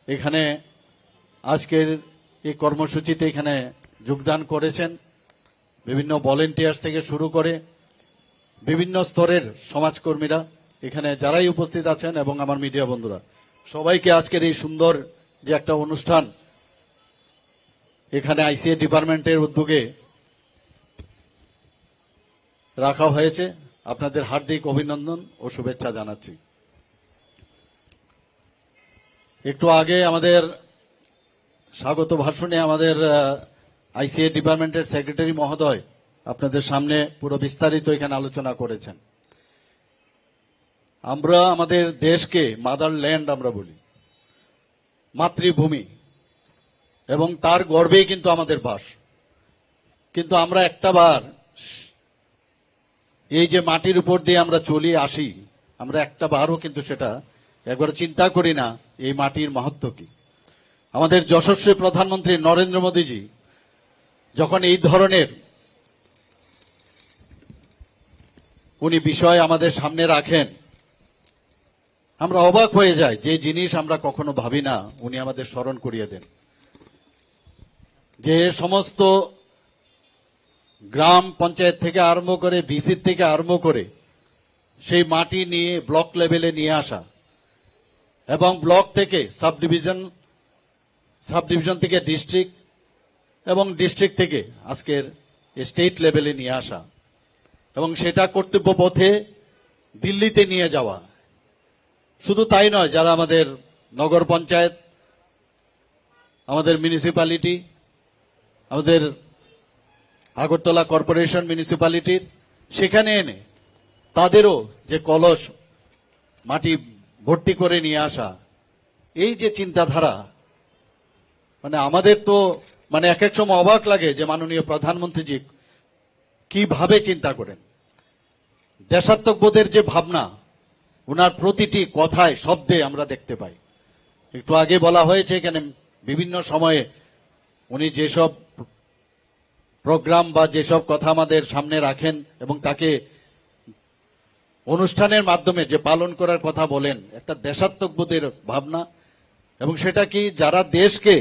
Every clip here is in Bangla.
এখানে আজকের এই কর্মসূচিতে এখানে যোগদান করেছেন বিভিন্ন ভলেন্টিয়ার্স থেকে শুরু করে বিভিন্ন স্তরের সমাজকর্মীরা এখানে যারাই উপস্থিত আছেন এবং আমার মিডিয়া বন্ধুরা সবাইকে আজকের এই সুন্দর যে একটা অনুষ্ঠান এখানে আইসিএ ডিপার্টমেন্টের উদ্যোগে রাখা হয়েছে আপনাদের হার্দিক অভিনন্দন ও শুভেচ্ছা জানাচ্ছি। একটু আগে আমাদের স্বাগত ভাষণে আমাদের আইসিএ ডিপার্টমেন্টের সেক্রেটারি মহোদয় আপনাদের সামনে পুরো বিস্তারিত এখানে আলোচনা করেছেন। আমরা আমাদের দেশকে মাদারল্যান্ড আমরা বলি, মাতৃভূমি, এবং তার গর্বেই কিন্তু আমাদের বাস। কিন্তু আমরা একটাবার এই যে মাটির উপর দিয়ে আমরা চলি আসি, আমরা একটাবারও কিন্তু সেটা একবার চিন্তা করি না এই মাটির মাহাত্ম্য কি। আমাদের যশস্বী প্রধানমন্ত্রী নরেন্দ্র মোদীজি যখন এই ধরনের উনি বিষয় আমাদের সামনে রাখেন, আমরা অবাক হয়ে যাই। যে জিনিস আমরা কখনো ভাবি না উনি আমাদের স্মরণ করিয়ে দেন। যে সমস্ত গ্রাম পঞ্চায়েত থেকে আরম্ভ করে ভিসির থেকে আরম্ভ করে সেই মাটি নিয়ে ব্লক লেভেলে নিয়ে আসা এবং ব্লক থেকে সাব ডিভিশন থেকে ডিস্ট্রিক্ট এবং ডিস্ট্রিক্ট থেকে আজকের স্টেট লেভেলে নিয়ে আসা এবং সেটা কর্তব্য পথে দিল্লিতে নিয়ে যাওয়া। শুধু তাই নয়, যারা আমাদের নগর পঞ্চায়েত, আমাদের মিউনিসিপ্যালিটি, আমাদের আগরতলা কর্পোরেশন মিউনিসিপ্যালিটির সেখানে এনে তাদেরও যে কলস মাটি ভর্তি করে নিয়ে আসা, এই যে চিন্তাধারা, মানে আমাদের তো মানে এক এক সময় অবাক লাগে যে মাননীয় প্রধানমন্ত্রীজি কিভাবে চিন্তা করেন। দেশাত্মবোধের যে ভাবনা ওনার প্রতিটি কথায় শব্দে আমরা দেখতে পাই। একটু আগে বলা হয়েছে এখানে বিভিন্ন সময়ে উনি যেসব প্রোগ্রাম বা যেসব কথা আমাদের সামনে রাখেন এবং তাকে অনুষ্ঠানের মাধ্যমে যে পালন করার কথা বলেন, একটা দেশাত্মবোধের ভাবনা, এবং সেটা কি যারা দেশকে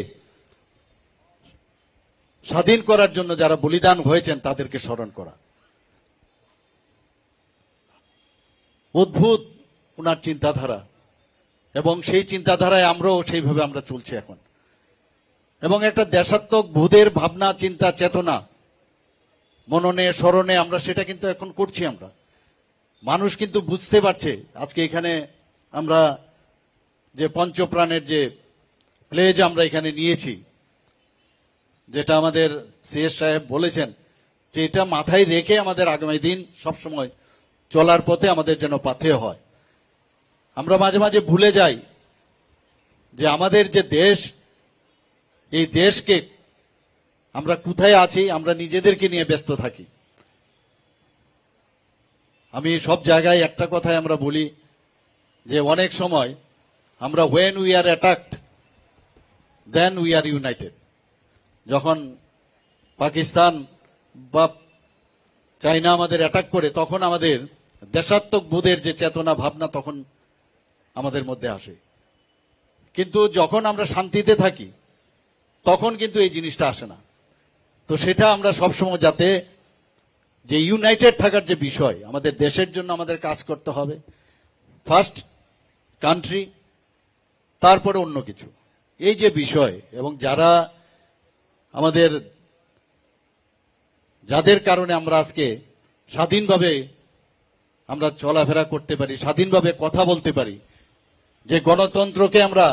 স্বাধীন করার জন্য যারা বলিদান হয়েছেন তাদেরকে স্মরণ করা। অদ্ভুত ওনার চিন্তাধারা, এবং সেই চিন্তাধারায় আমরাও সেইভাবে আমরা চলছি এখন। এবং একটা দেশাত্মবোধের ভাবনা, চিন্তা, চেতনা মননে স্মরণে আমরা সেটা কিন্তু এখন করছি। আমরা মানুষ কিন্তু বুঝতে পারছে। আজকে এখানে আমরা যে পঞ্চপ্রাণের যে প্লেজ আমরা এখানে নিয়েছি, যেটা আমাদের সিএস সাহেব বলেছেন যে এটা মাথায় রেখে আমাদের আগামী দিন সবসময় চলার পথে আমাদের যেন পাথেয় হয়। আমরা মাঝে মাঝে ভুলে যাই যে আমাদের যে দেশ, এই দেশকে আমরা কোথায় আছি, আমরা নিজেদেরকে নিয়ে ব্যস্ত থাকি। আমি সব জায়গায় একটা কথাই আমরা বলি যে অনেক সময় আমরা when we are attacked then we are united। যখন পাকিস্তান বা চাইনা আমাদের অ্যাটাক করে তখন আমাদের দেশাত্মবোধের যে চেতনা ভাবনা তখন আমাদের মধ্যে আসে। কিন্তু যখন আমরা শান্তিতে থাকি তখন কিন্তু এই জিনিসটা আসে না। তো সেটা আমরা সবসময় যাতে যে ইউনাইটেড থাকার যে বিষয়, আমাদের দেশের জন্য আমাদের কাজ করতে হবে, ফার্স্ট কান্ট্রি, তারপরে অন্য কিছু, এই যে বিষয়। এবং যারা আমাদের যাদের কারণে আমরা আজকে স্বাধীনভাবে আমরা চলাফেরা করতে পারি, স্বাধীনভাবে কথা বলতে পারি, যে গণতন্ত্রকে আমরা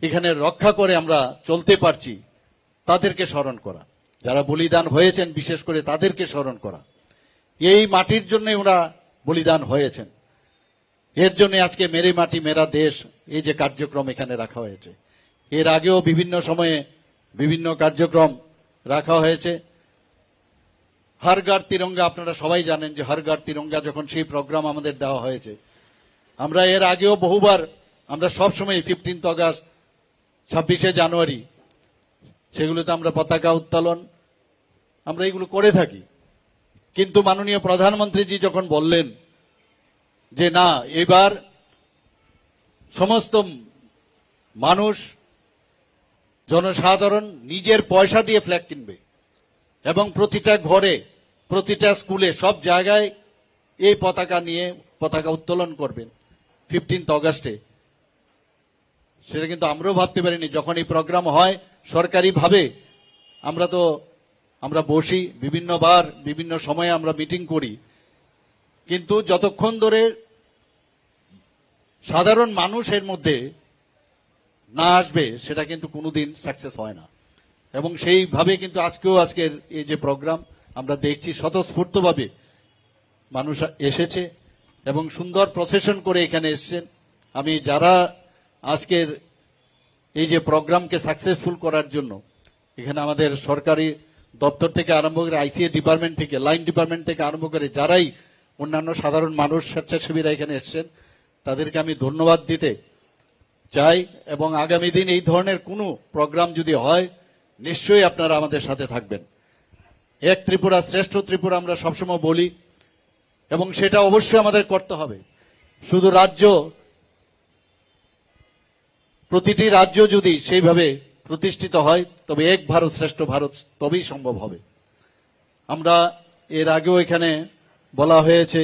এখানে রক্ষা করে আমরা চলতে পারছি, তাদেরকে স্মরণ করা। যারা বলিদান হয়েছেন বিশেষ করে তাদেরকে স্মরণ করা। এই মাটির জন্য ওরা বলিদান হয়েছেন, এর জন্য আজকে মেরে মাটি মেরা দেশ এই যে কার্যক্রম এখানে রাখা হয়েছে। এর আগেও বিভিন্ন সময়ে বিভিন্ন কার্যক্রম রাখা হয়েছে। হর ঘর তিরঙ্গা, আপনারা সবাই জানেন যে হর ঘর তিরঙ্গা যখন সেই প্রোগ্রাম আমাদের দেওয়া হয়েছে, আমরা এর আগেও বহুবার আমরা সবসময় 15 আগস্ট, 26শে জানুয়ারি সেগুলোতে আমরা পতাকা উত্তোলন আমরা এগুলো করে থাকি। কিন্তু মাননীয় প্রধানমন্ত্রীজি যখন বললেন যে না, এবার সমস্ত মানুষ জনসাধারণ নিজের পয়সা দিয়ে ফ্ল্যাগ কিনবে এবং প্রতিটা ঘরে প্রতিটা স্কুলে সব জায়গায় এই পতাকা নিয়ে পতাকা উত্তোলন করবেন 15 অগাস্টে। সেটা কিন্তু আমরাও ভাবতে পারিনি যখন এই প্রোগ্রাম হয় সরকারিভাবে। আমরা বসি বিভিন্নবার বিভিন্ন সময়ে আমরা মিটিং করি, কিন্তু যতক্ষণ ধরে সাধারণ মানুষের মধ্যে না আসবে সেটা কিন্তু কোনোদিন সাকসেস হয় না। এবং সেইভাবে কিন্তু আজকের এই যে প্রোগ্রাম আমরা দেখছি স্বতঃস্ফূর্তভাবে মানুষ এসেছে এবং সুন্দর প্রসেশন করে এখানে এসেছেন। আমি যারা আজকের এই যে প্রোগ্রামকে সাকসেসফুল করার জন্য এখানে আমাদের সরকারি দপ্তর থেকে আরম্ভ করে আইসিএ ডিপার্টমেন্ট থেকে লাইন ডিপার্টমেন্ট থেকে আরম্ভ করে যারাই অন্যান্য সাধারণ মানুষ স্বেচ্ছাসেবীরা এখানে এসেছেন তাদেরকে আমি ধন্যবাদ দিতে চাই। এবং আগামী দিন এই ধরনের কোনো প্রোগ্রাম যদি হয় নিশ্চয়ই আপনারা আমাদের সাথে থাকবেন। এক ত্রিপুরা শ্রেষ্ঠ ত্রিপুরা আমরা সবসময় বলি এবং সেটা অবশ্যই আমাদের করতে হবে। শুধু প্রতিটি রাজ্য যদি সেইভাবে প্রতিষ্ঠিত হয় তবে এক ভারত শ্রেষ্ঠ ভারত তবেই সম্ভব হবে। আমরা এর আগেও এখানে বলা হয়েছে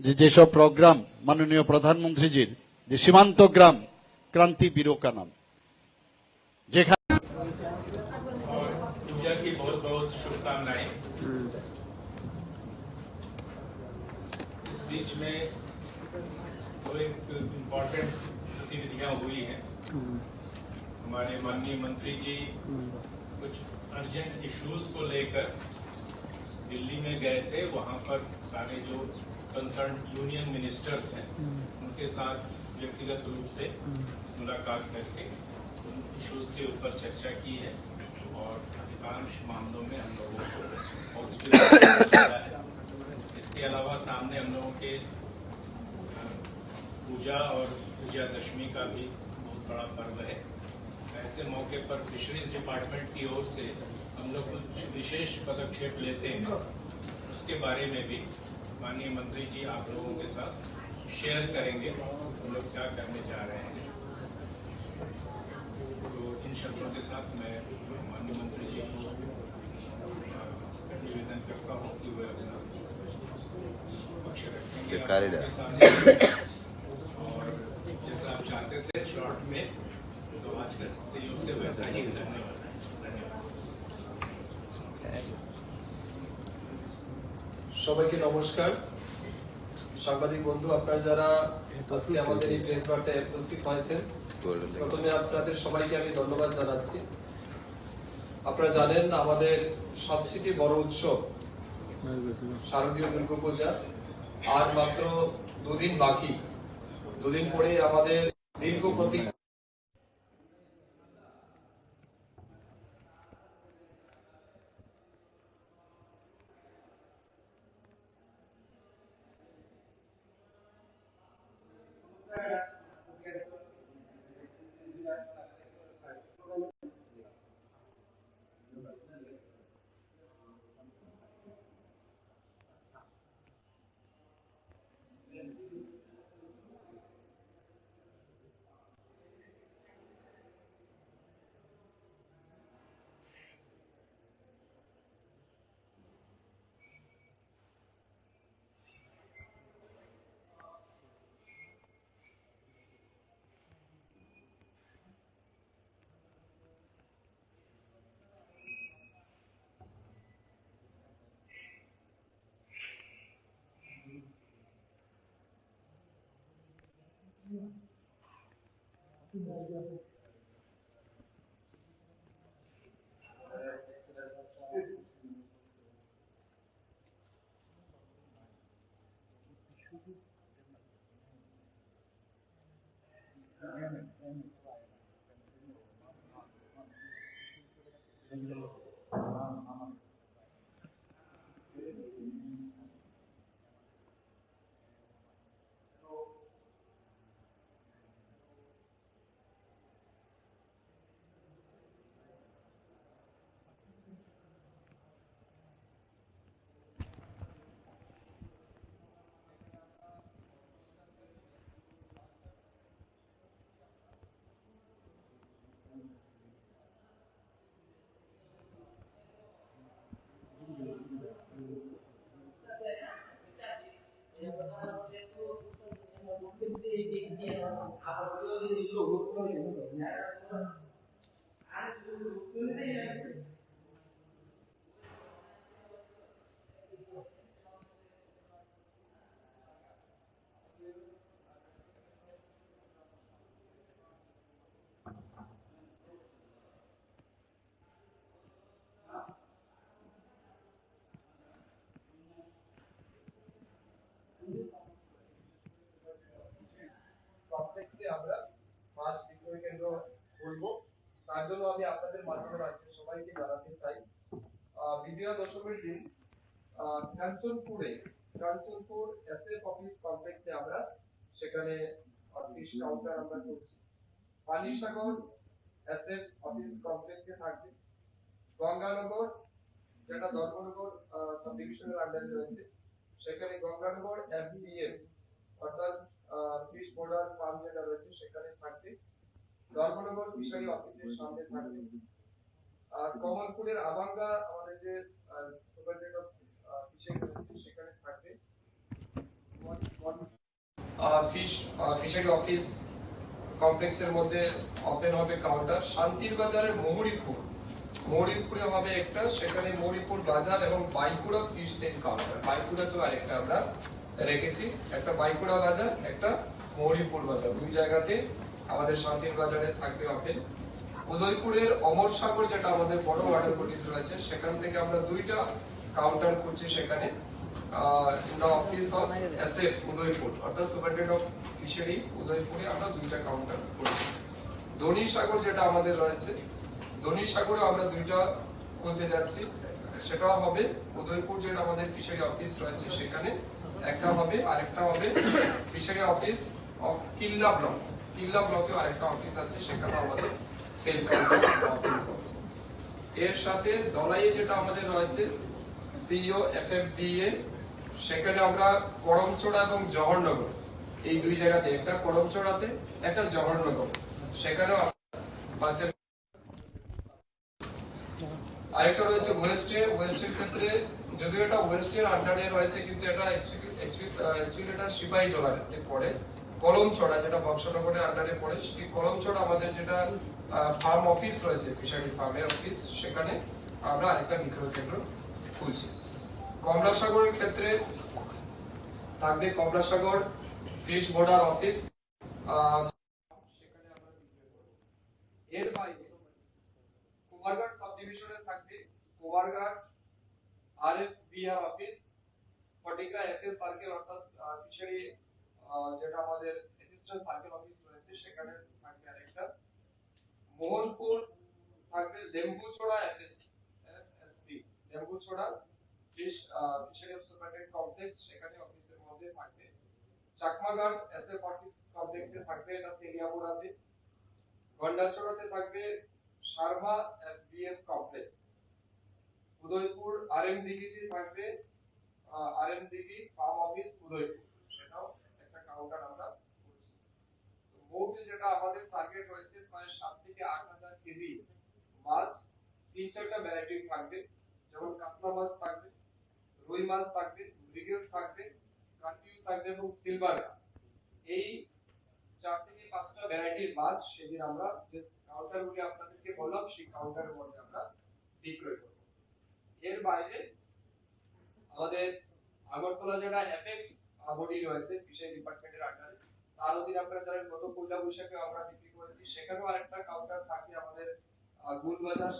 যে যেসব প্রোগ্রাম মাননীয় প্রধানমন্ত্রীজির যে সীমান্ত গ্রাম क्रांति ब्यूरो का नाम जेखा पूजा की बहुत बहुत शुभकामनाएं। इस बीच में दो एक इम्पोर्टेंट गतिविधियां हुई हैं। हमारे माननीय मंत्री जी कुछ अर्जेंट इश्यूज को लेकर दिल्ली में गए थे। वहां पर सारे जो कंसर्न यूनियन मिनिस्टर्स हैं उनके साथ व्यक्तिगत रूप से मुलाकात करके उन इश्यूज के ऊपर चर्चा की है और अधिकांश मामलों में हम लोगों को पॉजिटिव मिला है। इसके अलावा सामने हम लोगों के पूजा और विजयादशमी का भी बहुत बड़ा पर्व है। ऐसे मौके पर फिशरीज डिपार्टमेंट की ओर से हम लोग कुछ विशेष पदक्षेप लेते हैं, उसके बारे में भी माननीय मंत्री जी आप लोगों के साथ शेयर करेंगे हम लोग क्या करने जा रहे हैं। तो इन शब्दों के साथ मैं माननीय मंत्री जी को निवेदन करता हूं कि वे अपना पक्ष रखेंगे और जैसा आप चाहते थे शॉर्ट में तो आज के सहयोग से वैसा ही धन्यवाद। সবাইকে নমস্কার। সাংবাদিক বন্ধু আপনারা যারা আজকে আমাদের এই প্রেস বার্তায় উপস্থিত হয়েছেন প্রথমে আপনাদের সবাইকে আমি ধন্যবাদ জানাচ্ছি। আপনারা জানেন আমাদের সবচেয়ে বড় উৎসব শারদীয় দুর্গাপূজা আর মাত্র দুদিন বাকি। দুদিন পরে আমাদের দীর্ঘ প্রতীক্ষা কমপ্লেক্সে আমরা মাছ বিক্রয় কেন্দ্র করবো। তার জন্য আমি আপনাদের মাধ্যমে রাজ্যের সবাইকে জানাতে চাই, বিজয়া দশমীর দিন কাঞ্চনপুর এসএফ অফিস কমপ্লেক্সে আমরা সেখানে ফিশ কাউন্টার আমরা করছি। পানিসাগর এসএফ অফিস কমপ্লেক্সে থাকবে। গঙ্গানগর, যেটা ধর্মনগর সাব ডিভিশনের আন্ডারে রয়েছে, সেখানে গঙ্গানগর এফবিএফ অর্থাৎ ফিশ বোর্ডার ফার্ম যেটা রয়েছে সেখানে থাকবে। ধর্মনগর ফিশারি অফিসের সামনে থাকবে। আর কমলপুরের আবাঙ্গা আমাদের যে সুপারিনটেন্ডেন্ট অফ ফিশারি রয়েছে সেখানে থাকবে। ফিশারি অফিস কমপ্লেক্সের মধ্যে ওপেন হবে কাউন্টার। শান্তির বাজারের মৌরিপুরে হবে একটা, সেখানে মৌরিপুর বাজার এবং বাইকুড়া ফিশ সেল কাউন্টার। বাইকুড়া তো আরেকটা আমরা রেখেছি, একটা বাইকুড়া বাজার, একটা মৌরিপুর বাজার, দুই জায়গাতে আমাদের শান্তির বাজারে থাকবে ওপেন। উদয়পুরের অমর সাগর, যেটা আমাদের বড় ওয়াটার বডিজ রয়েছে, সেখান থেকে আমরা দুইটা কাউন্টার করছি সেখানে in the office of SF Udaipur অর্থাৎ সুপারিনটেন্ডেন্ট অফ ফিশারি উদয়পুরে আমরা দুইটা কাউন্টার করছি। ধনী সাগর যেটা আমাদের রয়েছে, ধনী সাগরে আমরা দুইটা খুলতে যাচ্ছি, সেটা হবে উদয়পুর যেটা আমাদের ফিশারি অফিস রয়েছে সেখানে একটা হবে, আরেকটা হবে ফিশারি অফিস অফ কিল্লা ব্লকে আরেকটা অফিস আছে, সেখানে আমাদের সেল কাউন্টার ওপেন করব। এর সাথে দলাইয়ে যেটা আমাদের রয়েছে সিইও এফএফডিএ, সেখানে আমরা করমচড়া এবং জওহরনগর এই দুই জায়গাতে, একটা করমচড়াতে একটা জওহরনগর, সেখানেও মাছের। আরেকটা রয়েছে ওয়েস্টের ক্ষেত্রে, যদিও এটা ওয়েস্টের আন্ডারে রয়েছে কিন্তু এটা অ্যাকচুয়ালি এটা সিপাহী জলাতে পড়ে। কলমচড়া যেটা বক্সনগরের আন্ডারে পড়ে, সেই কলমচড়া আমাদের যেটা ফার্ম অফিস রয়েছে, ফিশারি ফার্মের অফিস, সেখানে আমরা আরেকটা বিক্রয় কেন্দ্র খুলছি। কমলাসাগরের ক্ষেত্রে থাকবে কমলাসাগর ফিশ বোর্ডার অফিস, সেখানে আমরা বিক্রয় করব। এর বাইরে কোমারঘাট সাব ডিভিশনে থাকবে কোমারঘাট আরএফবিআর অফিস, ফটিকা এফএস সার্কেল অর্থাৎ ফিশারি যেটা আমাদের অ্যাসিস্ট্যান্ট সার্কেল অফিস রয়েছে সেখানে থাকবে আরেকটা। মোহনপুর থাকবে Lembucherra FSC, Lembucherra fishery superintendent complex, সেখানে অফিসের মধ্যে থাকবে। চাকমাঘাট এসএফ অফিস কমপ্লেক্সে থাকবে, এটা তেলিয়ামুড়াতে। গন্ডাছড়াতে থাকবে সারভা এফবিএফ কমপ্লেক্স। উদয়পুর আরএমডিগিতে থাকবে আরএমডিগি ফার্ম অফিস উদয়পুর, সেটাও একটা কাউন্টার আমরা করছি। তো মোট যেটা আমাদের টার্গেট রয়েছে প্রায় 7 থেকে 8,000 কেজি মাছ, 3-4টা ভ্যারাইটি থাকবে, যেমন কাতলা মাছ থাকবে, রুই মাছ থাকবে, মৃগেল থাকবে, কার্পিউ থাকবে এবং সিলভার। এই 4 থেকে 5টা ভ্যারাইটির মাছ সেদিন আমরা যে কাউন্টারগুলি আপনাদেরকে বললাম সেই কাউন্টারের মধ্যে আমরা বিক্রয় করব। এর বাইরে আমাদের আগরতলা যেটা এফএক্স বডি রয়েছে ফিশারি ডিপার্টমেন্টের আন্ডারে, তার অধীনে আপনারা জানেন গত পয়লা বৈশাখে আমরা বিক্রি করেছি, সেখানেও আরেকটা কাউন্টার থাকবে আমাদের গুলবাজার,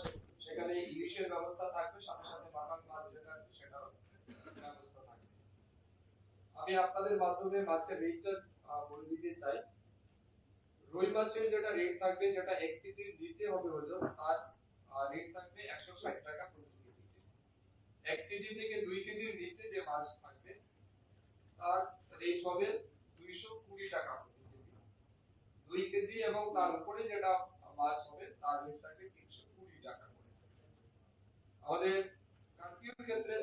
সেখানে ইলিশের ব্যবস্থা থাকবে, সাথে সাথে বাগান মাছ যেটা আছে সেটারও ব্যবস্থা থাকবে। আমি আপনাদের মাধ্যমে মাছের রেটটা বলে দিতে চাই। রুই মাছের যেটা রেট থাকবে, যেটা 1 কেজির নিচে হবে ওজন, তার রেট থাকবে 160 টাকা প্রতি কেজিতে। 1 কেজি থেকে 2 কেজির নিচে যে মাছ থাকবে তার রেট হবে 220 টাকা প্রতি কেজি। 2 কেজি এবং তার উপরে যেটা মাছ হবে তার রেট থাকবে 320 টাকা করে। আমাদের কার্পিউর ক্ষেত্রে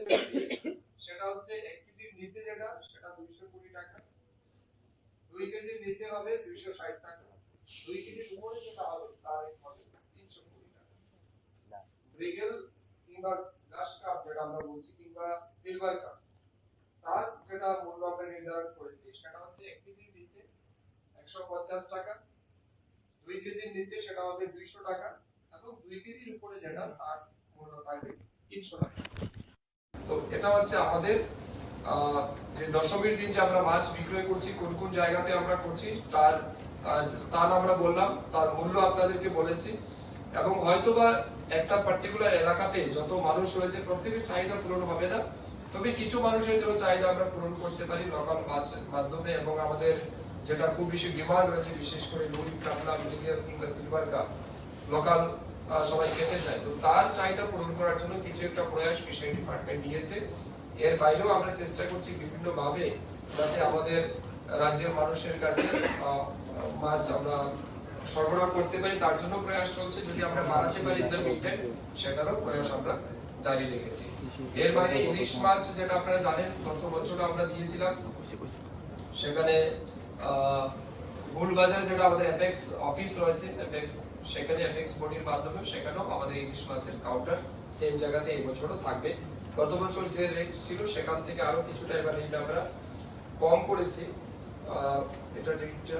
সেটা হচ্ছে 1 কেজির নিচে যেটা সেটা 220 টাকা, 2 কেজির নিচে হবে 260 টাকা, 2 কেজির উপরে যেটা হবে তার রেট হবে 320 টাকা। মৃগেল কিংবা গ্লাস কাপ যেটা আমরা বলছি, কিংবা সিলভার কাপ, তার যেটা মূল্য আমরা নির্ধারণ করেছি সেটা হচ্ছে 1 কেজির নিচে 150 টাকা, 2 কেজির নিচে সেটা হবে 200 টাকা এবং 2 কেজির উপরে যেটা তার মূল্য থাকবে 300 টাকা। তো এটা হচ্ছে আমাদের যে দশমীর দিন যে আমরা মাছ বিক্রয় করছি, কোন কোন জায়গাতে আমরা করছি তার স্থান আমরা বললাম, তার মূল্য আপনাদেরকে বলেছি, এবং হয়তোবা একটা পার্টিকুলার এলাকাতে যত মানুষ রয়েছে প্রত্যেকের চাহিদা পূরণ হবে না, তবে কিছু মানুষের জন্য চাহিদা আমরা পূরণ করতে পারি লোকাল মাছের মাধ্যমে। এবং আমাদের যেটা খুব বেশি ডিমান্ড রয়েছে, বিশেষ করে লুই, কাতলা, মিডিয়াম কিংবা সিলভার কাপ লোকাল সবাই খেতে চায়, তো তার চাহিদা পূরণ করার জন্য কিছু একটা প্রয়াস ফিশারি ডিপার্টমেন্ট নিয়েছে। এর বাইরেও আমরা চেষ্টা করছি বিভিন্ন ভাবে যাতে আমাদের রাজ্যের মানুষের কাছে মাছ আমরা সরবরাহ করতে পারি, তার জন্য প্রয়াস চলছে। যদি আমরা বাড়াতে পারি সেটারও প্রয়াস আমরা জারি রেখেছি। এর বাইরে ইলিশ মাছ যেটা আপনারা জানেন গত বছর আমরা দিয়েছিলাম, সেখানে গোলবাজারে যেটা আমাদের অ্যাপেক্স অফিস রয়েছে, অ্যাপেক্স, সেখানে অ্যাপেক্স বডির মাধ্যমে সেখানেও আমাদের ইলিশ মাছের কাউন্টার সেম জায়গাতে এই বছরও থাকবে। গত বছর যে রেট ছিল সেখান থেকে আরো কিছুটা এবার রেট আমরা কম করেছি। এটা রেটটা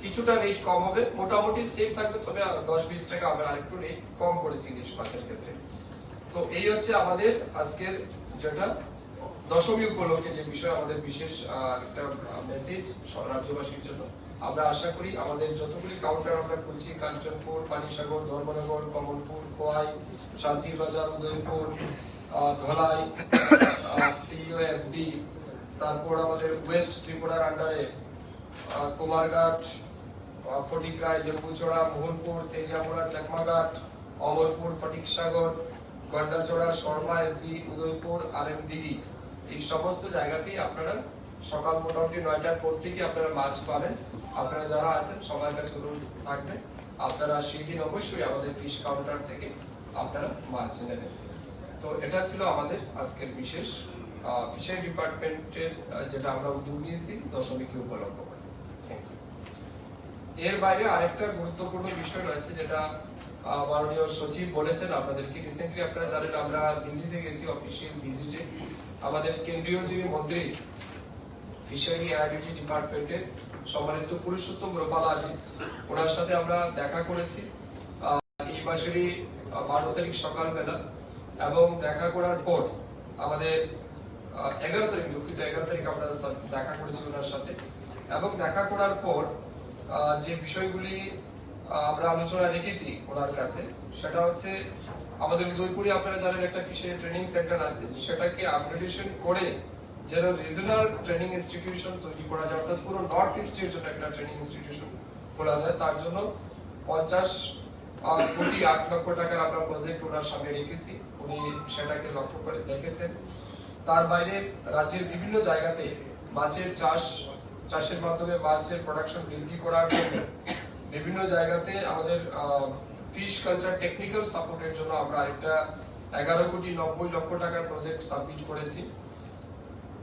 কিছুটা রেট কম হবে, মোটামুটি সেম থাকবে, তবে 10-20 টাকা আমরা আরেকটু রেট কম করেছি ইলিশ মাছের ক্ষেত্রে। তো এই হচ্ছে আমাদের আজকের যেটা দশমী উপলক্ষে যে বিষয়, আমাদের বিশেষ একটা মেসেজ রাজ্যবাসীর জন্য। আমরা আশা করি আমাদের যতগুলি কাউন্টার আমরা খুলছি, কাঞ্চনপুর, পানিসাগর, ধর্মনগর, কমলপুর, কোয়াই, শান্তিবাজার, উদয়পুর, ধলাই, সিইওএফডি, তারপর আমাদের ওয়েস্ট ত্রিপুরার আন্ডারে কুমারঘাট, ফটিকরায়, লেবুচড়া, মোহনপুর, তেলিয়ামুড়া, চাকমাঘাট, অমরপুর, ফটিকসাগর, গন্ডাচড়া, শর্মা এফডি, উদয়পুর, আরএম দিঘি, এই সমস্ত জায়গাতেই আপনারা সকাল মোটামুটি 9টার পর থেকে আপনারা মাছ পাবেন। আপনারা যারা আছেন সবার কাছে অনুরোধ থাকবে, আপনারা সেই দিন অবশ্যই আমাদের ফিশ কাউন্টার থেকে আপনারা মাছ নেবেন। তো এটা ছিল আমাদের আজকের বিশেষ ফিশারি ডিপার্টমেন্টের যেটা আমরা উদ্যোগ নিয়েছি দশমীকে উপলক্ষ করে। Thank you. এর বাইরে আরেকটা গুরুত্বপূর্ণ বিষয় রয়েছে যেটা মাননীয় সচিব বলেছেন আপনাদেরকে। রিসেন্টলি আপনারা জানেন আমরা দিল্লিতে গেছি অফিসিয়াল ভিজিটে। আমাদের কেন্দ্রীয় যিনি মন্ত্রী ফিশারি আইডিটি ডিপার্টমেন্টের সম্মানিত পুরুষোত্তম রূপালাজি, ওনার সাথে আমরা দেখা করেছি এই মাসেরই 12 তারিখ সকালবেলা, এবং দেখা করার পর আমাদের 11 তারিখ, দুঃখিত 11 তারিখ আমরা দেখা করেছি ওনার সাথে, এবং দেখা করার পর যে বিষয়গুলি আমরা আলোচনা রেখেছি ওনার কাছে, সেটা হচ্ছে আমাদের উদয়পুরে আপনারা জানেন একটা ফিশারি ট্রেনিং সেন্টার আছে, সেটাকে আপগ্রেডেশন করে যেন রিজনাল ট্রেনিং ইনস্টিটিউশন তৈরি করা যায়, অর্থাৎ পুরো নর্থ ইস্টের জন্য একটা ট্রেনিং ইনস্টিটিউশন খোলা যায়। তার জন্য 50 কোটি 8 লক্ষ টাকার আমরা প্রজেক্ট ওনার সামনে রেখেছি, উনি সেটাকে লক্ষ্য করে দেখেছেন। তার বাইরে রাজ্যের বিভিন্ন জায়গাতে মাছের চাষের মাধ্যমে মাছের প্রোডাকশন বৃদ্ধি করার জন্য বিভিন্ন জায়গাতে আমাদের ফিশ কালচার টেকনিক্যাল সাপোর্টের জন্য আমরা একটা 11 কোটি 90 লক্ষ টাকার প্রজেক্ট সাবমিট করেছি।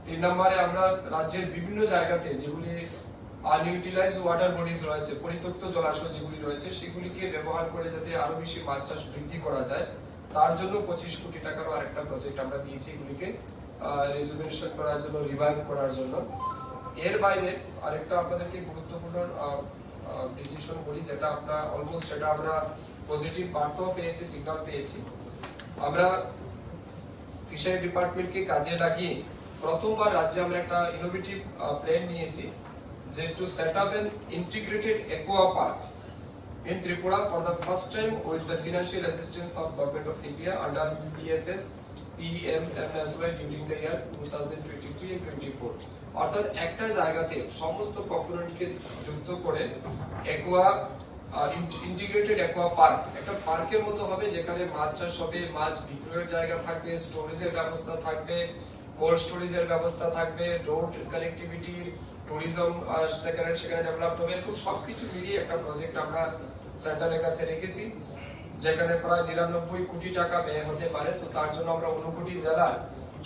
3 নম্বরে আমরা রাজ্যের বিভিন্ন জায়গাতে যেগুলি আনইউটিলাইজ ওয়াটার বডিজ রয়েছে, পরিত্যক্ত জলাশয় যেগুলি রয়েছে, সেগুলিকে ব্যবহার করে যাতে আরো বেশি মাছ চাষ বৃদ্ধি করা যায়, তার জন্য 25 কোটি টাকারও আরেকটা প্রজেক্ট আমরা দিয়েছি, এগুলিকে রেজুভেনেশন করার জন্য, রিভাইভ করার জন্য। এর বাইরে আরেকটা আপনাদেরকে গুরুত্বপূর্ণ ডিসিশন বলি, যেটা আমরা অলমোস্ট এটা আমরা পজিটিভ বার্তাও পেয়েছি, সিগন্যাল পেয়েছি। আমরা ফিশারি ডিপার্টমেন্টকে কাজে লাগিয়ে প্রথমবার রাজ্যে আমরা একটা ইনোভেটিভ প্ল্যান নিয়েছি, যে to set up an integrated aqua park in Tripura for the first time with the financial assistance of Government of India under CSS PMMSY during the year 2023 and 24. অর্থাৎ একটা জায়গাতে সমস্ত কম্পোনেন্টকে যুক্ত করে অ্যাকোয়া ইন্টিগ্রেটেড অ্যাকোয়া পার্ক, একটা পার্কের মতো হবে যেখানে মাছ চাষ হবে, মাছ বিক্রয়ের জায়গা থাকবে, স্টোরেজের ব্যবস্থা থাকবে, কোল্ড স্টোরেজের ব্যবস্থা থাকবে, রোড কানেক্টিভিটি, ট্যুরিজম সেখানে ডেভেলপ হবে, এরকম সবকিছু মিলিয়ে একটা প্রজেক্ট আমরা সেন্টারের কাছে রেখেছি, যেখানে প্রায় 99 কোটি টাকা ব্যয় হতে পারে। তো তার জন্য আমরা 59 জেলার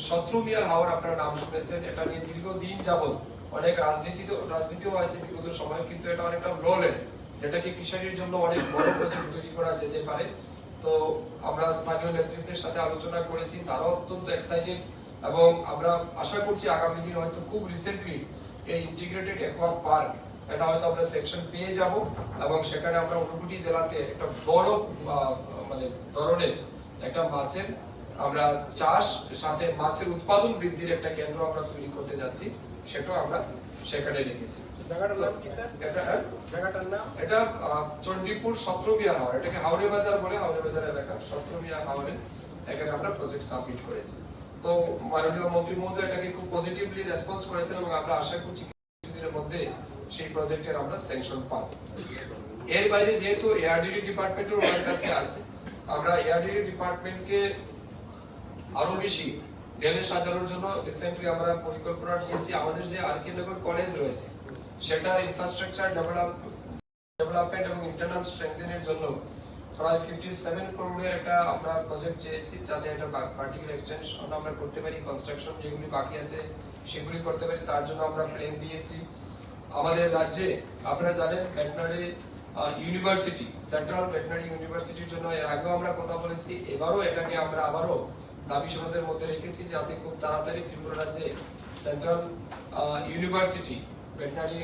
17 মিয়ার হাওর আপনার নাম শুনেছেন, এটা নিয়ে দীর্ঘদিন যাবৎ অনেক রাজনীতিও হয়েছে বিগত সময়, কিন্তু এটা অনেকটা লো লেভেল, যেটাকে ফিশারির জন্য অনেক বড় প্রজেক্ট তৈরি করা যেতে পারে। তো আমরা স্থানীয় নেতৃত্বের সাথে আলোচনা করেছি, তারাও অত্যন্ত এক্সাইটেড, এবং আমরা আশা করছি আগামী দিন হয়তো খুব রিসেন্টলি এই ইন্টিগ্রেটেড অ্যাকোয়া পার্ক, এটা হয়তো আমরা সেকশন পেয়ে যাব এবং সেখানে আমরা 59টি জেলাতে একটা বড় মানে ধরনের একটা মাছের আমরা চাষ সাথে মাছের উৎপাদন বৃদ্ধির একটা কেন্দ্র আমরা তৈরি করতে যাচ্ছি, সেটাও আমরা সেখানে রেখেছি। জায়গাটার নাম কি স্যার? জায়গাটার নাম এটা চণ্ডীপুর সত্রবিয়া হাওড়, এটাকে হাওড়ে বাজার বলে, হাওড়ে বাজার এলাকা সত্রবিয়া হাওড়ে এখানে আমরা প্রজেক্ট সাবমিট করেছি। তো মাননীয় মন্ত্রী মহোদয় এটাকে খুব পজিটিভলি রেসপন্স করেছেন এবং আমরা আশা করছি কিছুদিনের মধ্যে সেই প্রজেক্টের আমরা স্যাংশন পাব। এর বাইরে যেহেতু এআরডিডি ডিপার্টমেন্টের ওনার কাছে আছে, আমরা এআরডিডি ডিপার্টমেন্টকে আরো বেশি ঢেলে সাজানোর জন্য রিসেন্টলি আমরা পরিকল্পনা নিয়েছি। আমাদের যে আর কে নগর কলেজ রয়েছে সেটা ইনফ্রাস্ট্রাকচার ডেভেলপমেন্ট এবং ইন্টারনাল স্ট্রেংথেনের জন্য প্রায় 57 করোড়ের একটা আমরা প্রজেক্ট চেয়েছি, যাতে এটা পার্টিকুলার এক্সটেনশন আমরা করতে পারি, কনস্ট্রাকশন যেগুলি বাকি আছে সেগুলি করতে পারি, তার জন্য আমরা প্ল্যান দিয়েছি। আমাদের রাজ্যে আপনারা জানেন ভেটেরিনারি ইউনিভার্সিটি, সেন্ট্রাল ভেটেরিনারি ইউনিভার্সিটির জন্য এর আগেও আমরা কথা বলেছি, এবারও এটাকে আমরা আবারও দাবি সনদের মধ্যে রেখেছি, যাতে খুব তাড়াতাড়ি ত্রিপুরা রাজ্যে সেন্ট্রাল ইউনিভার্সিটি ভেটেরিনারি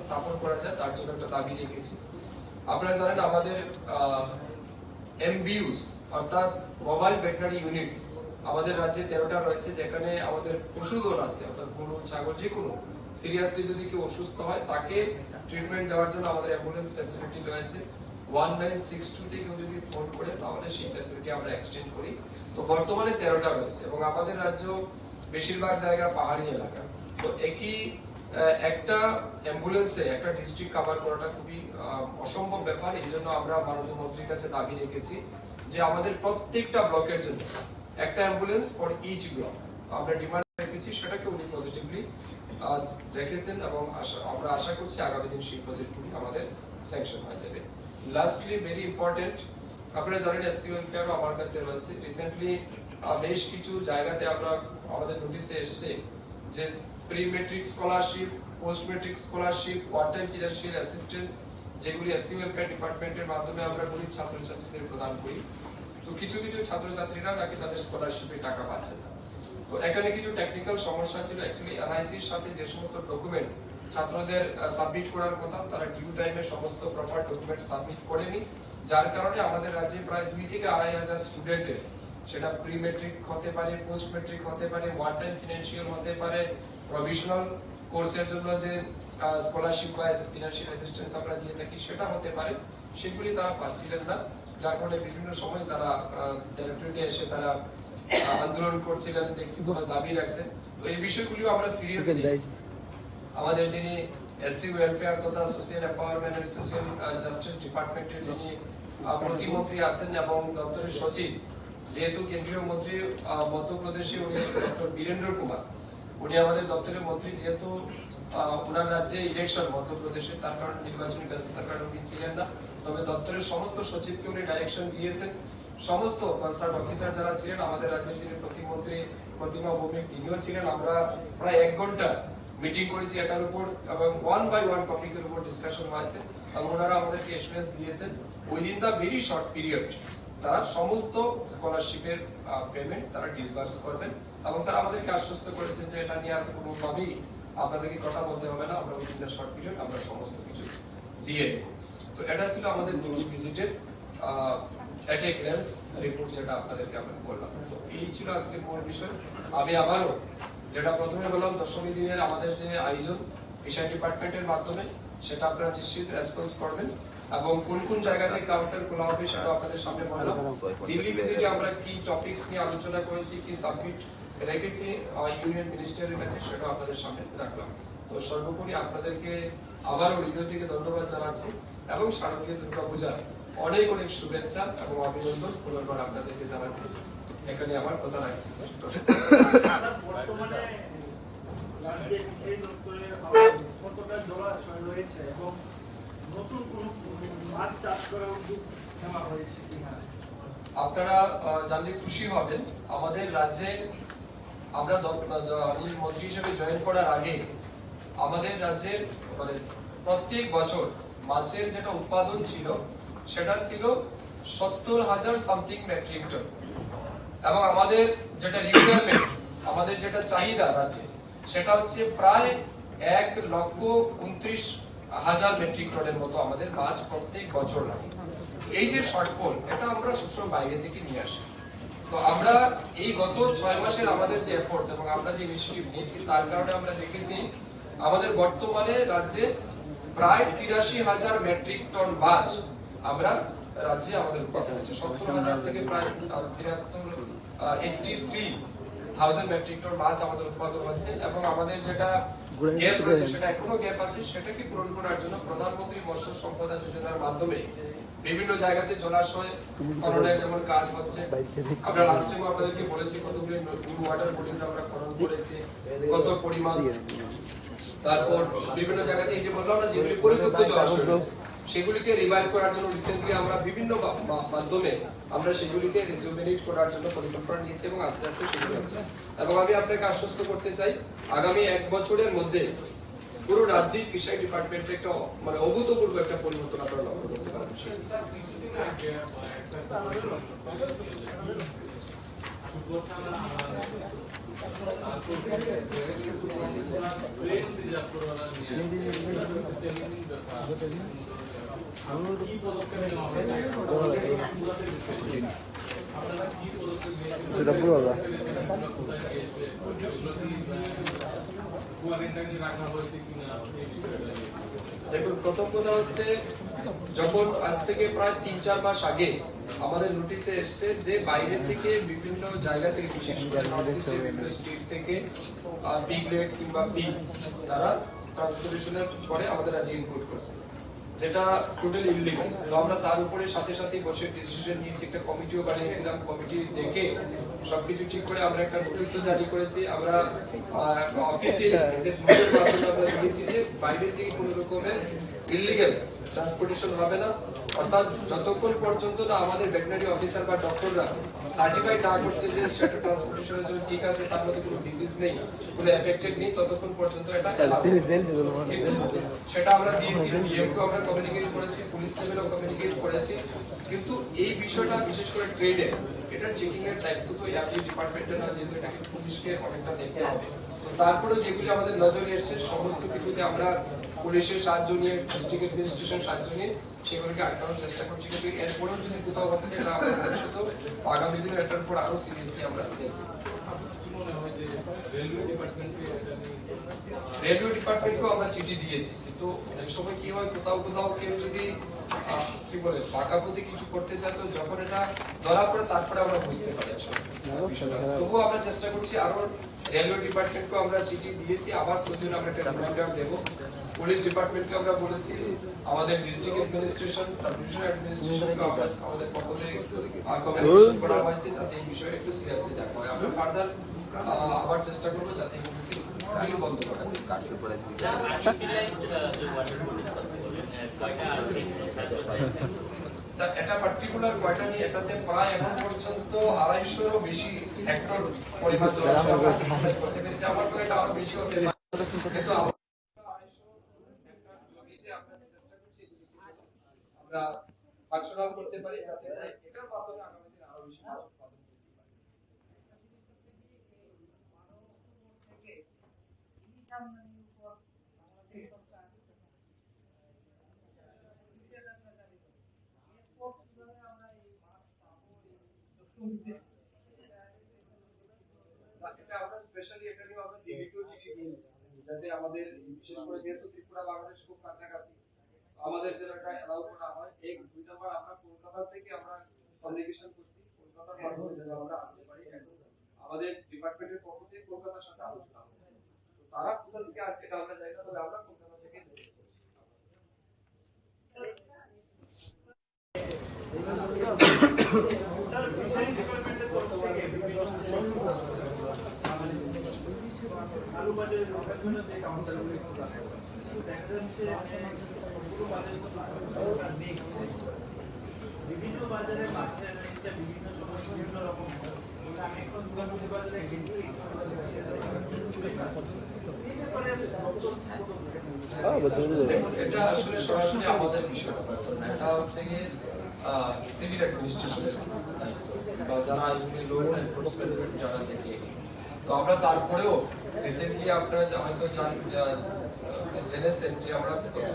স্থাপন করা যায়, তার জন্য একটা দাবি রেখেছি। আপনারা জানেন আমাদের এমবিইউস অর্থাৎ মোবাইল ভেটেরিনারি ইউনিটস আমাদের রাজ্যে 13টা রয়েছে, যেখানে আমাদের পশুধন আছে, অর্থাৎ গরু ছাগল যে কোনো সিরিয়াসলি যদি কেউ অসুস্থ হয় তাকে ট্রিটমেন্ট দেওয়ার জন্য আমাদের অ্যাম্বুলেন্স ফ্যাসিলিটি রয়েছে। 1962 তে কেউ যদি ফোন করে তাহলে সেই ফ্যাসিলিটি আমরা এক্সটেন্ড করি। তো বর্তমানে 13টা রয়েছে এবং আমাদের রাজ্য বেশিরভাগ জায়গা পাহাড়ি এলাকা, তো একই একটা অ্যাম্বুলেন্সে একটা ডিস্ট্রিক্ট কভার করাটা খুবই অসম্ভব ব্যাপার। এই জন্য আমরা মাননীয় মন্ত্রীর কাছে দাবি রেখেছি যে আমাদের প্রত্যেকটা ব্লকের জন্য একটা অ্যাম্বুলেন্স ফর ইচ ব্লক আমরা ডিমান্ড রেখেছি, সেটাকে উনি পজিটিভলি রেখেছেন এবং আমরা আশা করছি আগামী দিন সেই প্রজেক্টগুলি আমাদের স্যাংশন হয়ে যাবে। লাস্টলি ভেরি ইম্পর্টেন্ট, আপনারা জানেন এসসি ওয়েলফেয়ারও আমার কাছে রয়েছে। রিসেন্টলি বেশ কিছু জায়গাতে আমরা আমাদের নোটিশে এসছে যে pre metric scholarship, post metric scholarship, part time financial assistance যেগুলি এসসি ওয়েলফেয়ার ডিপার্টমেন্টের মাধ্যমে আমরা গরিব ছাত্রছাত্রীদের প্রদান করি, তো কিছু কিছু ছাত্রছাত্রীরা নাকি তাদের স্কলারশিপে টাকা পাচ্ছে না। তো এখানে কিছু টেকনিক্যাল সমস্যা ছিল। অ্যাকচুয়ালি এনআইসির সাথে যে সমস্ত ডকুমেন্ট ছাত্রদের সাবমিট করার কথা, তারা ডিউ টাইমে সমস্ত প্রপার ডকুমেন্ট সাবমিট করেনি, যার কারণে আমাদের রাজ্যে প্রায় 2 থেকে 2.5 হাজার স্টুডেন্টের, সেটা প্রি মেট্রিক হতে পারে, পোস্ট মেট্রিক হতে পারে, ওয়ান টাইম ফিনান্সিয়াল হতে পারে, প্রভিশনাল কোর্সের জন্য যে স্কলারশিপ বা ফিনান্সিয়াল অ্যাসিস্ট্যান্স আমরা দিয়ে থাকি সেটা হতে পারে, সেগুলি তারা পাচ্ছিলেন না, যার কারণে বিভিন্ন সময় তারা ডাইরেক্টরেটে এসে তারা আন্দোলন করছিলেন, দেখছি কোথাও দাবি রাখছেন। তো এই বিষয়গুলিও আমরা সিরিয়াসলি আমাদের যিনি এসসি ওয়েলফেয়ার তথা social empowerment and social justice ডিপার্টমেন্টের যিনি প্রতিমন্ত্রী আছেন এবং দপ্তরের সচিব, যেহেতু কেন্দ্রীয় মন্ত্রী মধ্যপ্রদেশে উনি ডক্টর বীরেন্দ্র কুমার, উনি আমাদের দপ্তরের মন্ত্রী, যেহেতু ওনার রাজ্যে ইলেকশন মধ্যপ্রদেশে, তার কারণে নির্বাচনী ব্যস্ততার কারণে উনি ছিলেন না, তবে দপ্তরের সমস্ত সচিবকে উনি ডাইরেকশন দিয়েছেন। সমস্ত কনসার্ন অফিসার যারা ছিলেন, আমাদের রাজ্যের যিনি প্রতিমন্ত্রী প্রতিমা ভৌমিক তিনিও ছিলেন, আমরা প্রায় 1 ঘন্টা মিটিং করেছি এটার উপর এবং 1 বাই 1 টপিকের উপর ডিসকাশন হয়েছে এবং ওনারা আমাদেরকে এসুরেন্স দিয়েছেন within the very short period তারা সমস্ত স্কলারশিপের পেমেন্ট তারা ডিসবার্স করবেন এবং তারা আমাদেরকে আশ্বস্ত করেছেন যে এটা নিয়ে আর কোনোভাবেই আপনাদেরকে কথা বলতে হবে না, আমরা উইদিন দ্য শর্ট পিরিয়ড আমরা সমস্ত কিছু দিয়ে দেব। তো এটা ছিল আমাদের দিল্লি ভিজিটের একটা গ্ল্যান্স রিপোর্ট, যেটা আপনাদেরকে আমরা বললাম। তো এই ছিল আজকের মূল বিষয়। আমি আবারও যেটা প্রথমে বললাম, দশমী দিনের আমাদের যে আয়োজন ফিশারি ডিপার্টমেন্টের মাধ্যমে, সেটা আপনারা নিশ্চিত রেসপন্স করবেন এবং কোন কোন জায়গাতে কাউন্টার খোলা হবে সেটা আপনাদের সামনে বললাম। দিল্লি ভিজিটে আমরা কি টপিকস নিয়ে আলোচনা করেছি, কি সাবমিট রেখেছি ইউনিয়ন মিনিস্টারের কাছে, সেটা আপনাদের সামনে রাখলাম। তো সর্বোপরি আপনাদেরকে আবারও হৃদয় থেকে ধন্যবাদ জানাচ্ছি এবং শারদীয় দুর্গাপূজার অনেক অনেক শুভেচ্ছা এবং অভিনন্দন পুনর্বার আপনাদেরকে জানাচ্ছি। এখানে আমার কথা রাখছি। বর্তমানে রাজ্যে কৃষি দপ্তরের কতটা জলাশয় রয়েছে এবং নতুন কোন মাছ চাষ করার উদ্যোগ নেওয়া হয়েছে কিনা? আপনারা জানলে খুশি হবেন, আমাদের রাজ্যে আমরা আমি মন্ত্রী হিসেবে জয়েন করার আগে আমাদের রাজ্যের মানে প্রত্যেক বছর মাছের যেটা উৎপাদন ছিল সেটা ছিল 70,000 সামথিং মেট্রিক টন এবং আমাদের যেটা রিকোয়ারমেন্ট, আমাদের যেটা চাহিদা রাজ্যে, সেটা হচ্ছে প্রায় 1,29,000 মেট্রিক টনের মতো আমাদের মাছ প্রত্যেক বছর লাগে। এই যে শর্টফল, এটা আমরা সবসময় বাইরে থেকে নিয়ে আসি। তো আমরা এই গত 6 মাসের আমাদের যে এফোর্টস এবং আমরা যে ইনিশিয়েটিভ নিয়েছি, তার কারণে আমরা দেখেছি আমাদের বর্তমানে রাজ্যে প্রায় 83,000 মেট্রিক টন মাছ আমরা রাজ্যে আমাদের উৎপাদন হচ্ছে। 70,000 থেকে প্রায় 83,000 মেট্রিক টন মাছ আমাদের উৎপাদন হচ্ছে। এবং আমাদের যেটা গ্যাপ রয়েছে, সেটা এখনো গ্যাপ আছে, সেটাকে পূরণ করার জন্য প্রধানমন্ত্রী মৎস্য সম্পদা যোজনার মাধ্যমে বিভিন্ন জায়গাতে জলাশয় খননের যেমন কাজ হচ্ছে। আমরা লাস্ট টাইম আপনাদেরকে বলেছি কতগুলি নিউ ওয়াটার বডিজ আমরা খনন করেছি, কত পরিমাণ। তারপর বিভিন্ন জায়গাতে এই যে বললাম না, যেগুলি পরিত্যক্ত জলাশয় রয়েছে, সেগুলিকে রিভাইভ করার জন্য রিসেন্টলি আমরা বিভিন্ন মাধ্যমে আমরা সেগুলিকে রিজুমিনেট করার জন্য পরিকল্পনা নিয়েছি এবং আস্তে আস্তে সেগুলি হচ্ছে। এবং আমি আপনাকে আশ্বস্ত করতে চাই, আগামী 1 বছরের মধ্যে পুরো রাজ্যে ফিশারি ডিপার্টমেন্টে একটা মানে অভূতপূর্ব একটা পরিবর্তন আপনারা লক্ষ্য করতে পারবেন। দেখুন, প্রথম কথা হচ্ছে, যখন আজ থেকে প্রায় 3-4 মাস আগে আমাদের নোটিশে এসছে যে বাইরে থেকে বিভিন্ন জায়গা থেকে, বিশেষ করে নর্থ ইস্টের বিভিন্ন স্টেট থেকে পিগলেট কিংবা পিগ তারা ট্রান্সপোর্টেশনের পরে আমাদের রাজ্যে ইম্পোর্ট করছে, যেটা টোটালি ইলিগাল। তো আমরা তার উপরে সাথে সাথে বসে ডিসিশন নিয়েছি, একটা কমিটিও বানিয়েছিলাম। কমিটি দেখে সবকিছু ঠিক করে আমরা একটা নোটিশও জারি করেছি। আমরা অফিসিয়ালি আমরা দিয়েছি যে বাইরে থেকে কোন রকমের ইলিগাল ট্রান্সপোর্টেশন হবে না। অর্থাৎ যতক্ষণ পর্যন্ত না আমাদের ভেটেরিনারি অফিসার বা ডক্টররা সার্টিফাইড না করছে যে সেটা ট্রান্সপোর্টেশনের জন্য ঠিক আছে, তার মধ্যে কোনো ডিজিজ নেই, কোনো এফেক্টেড নেই, ততক্ষণ পর্যন্ত এটা কিন্তু সেটা আমরা দিয়েছি। ডিএমকে আমরা কমিউনিকেট করেছি, পুলিশ লেভেলেও কমিউনিকেট করেছি। কিন্তু এই বিষয়টা বিশেষ করে ট্রেডে এটা চেকিং এর দায়িত্ব তো এই ডিপার্টমেন্টের না, যেহেতু এটাকে পুলিশকে অনেকটা দেখতে হবে। তো তারপরে যেগুলি আমাদের নজরে এসছে, সমস্ত কিছুতে আমরা পুলিশের সাহায্য নিয়ে, ডিস্ট্রিক্ট অ্যাডমিনিস্ট্রেশন সাহায্য নিয়ে সেগুলিকে আটকানোর চেষ্টা করছি। কিন্তু এরপরেও যদি কোথাও হচ্ছে, এটা আমরা ভবিষ্যতে আগামী দিনে এটার উপর আরো সিরিয়াসলি আমরা দেখব। রেলওয়ে ডিপার্টমেন্টকেও আমরা চিঠি দিয়েছি, কিন্তু অনেক সময় কি হয়, কোথাও কোথাও কেউ যদি কি বলে বাঁকাপতি কিছু করতে চায়, তো যখন এটা ধরা পড়ে তারপরে আমরা বুঝতে পারি আসলে। তবুও আমরা চেষ্টা করছি, আরো রেলওয়ে ডিপার্টমেন্টকেও আমরা চিঠি দিয়েছি, আবার প্রতিদিন আমরা একটা রিমাইন্ডার দেবো। পুলিশ ডিপার্টমেন্টকে আমরা বলেছি, আমাদের ডিস্ট্রিক্ট অ্যাডমিনিস্ট্রেশন, সাব ডিভিশন অ্যাডমিনিস্ট্রেশনকে আমরা আমাদের পক্ষ থেকে কমিউনিকেশন করা হয়েছে, যাতে এই বিষয়ে একটু সিরিয়াসলি দেখা হয়। আমরা ফার্দার আবার চেষ্টা করবো যাতে এগুলো বন্ধ করা যায়। এটা পার্টিকুলার কয়টা নিয়ে, এটাতে প্রায় এখন পর্যন্ত 250-এরও বেশি হেক্টর পরিমাণ জলাশয় করতে পেরেছি। আমার তো এটা আরো বেশি হতে পারে, কিন্তু আমরা ফাংশনাল করতে পারি, যাতে এটার মাধ্যমে আগামী দিনে আরো বেশি মাছ উৎপাদন করতে পারি। এটা আমরা স্পেশালি এটা নিয়ে আমরা দিল্লিতেও চিঠি দিয়েছি, যাতে আমাদের বিশেষ করে যেহেতু ত্রিপুরা বাংলাদেশ খুব কাছাকাছি, আমাদের যেন এটা অ্যালাউ করা হয়। 1-2 নাম্বার আমরা কলকাতা থেকে আমরা কমিউনিকেশন করছি, কলকাতার মাধ্যমে যেন আমরা আনতে পারি। আমাদের ডিপার্টমেন্টের পক্ষ থেকে কলকাতার সাথে আলোচনা হচ্ছে, তো তারা কোথা থেকে আসছে এটা আমরা জানি না, তবে আমরা কলকাতা থেকে আলু বাজারের জন্য যে কাউন্টারগুলি খোলা হয়, দেখা যাচ্ছে পুরো বাজারের মতো নেই। বিভিন্ন বাজারে মাছের রেটটা বিভিন্ন সময় বিভিন্ন রকম হয়। আমি এখন দুর্গাপুর বাজারে কিন্তু এটা আসলে সরাসরি আমাদের বিষয় না, এটা হচ্ছে গিয়ে সিভিল অ্যাডমিনিস্ট্রেশনের দায়িত্ব, বা যারা এগুলি ল এনফোর্সমেন্ট যারা দেখে। তো আমরা তারপরেও রিসেন্টলি আপনারা হয়তো জেনেছেন যে আমরা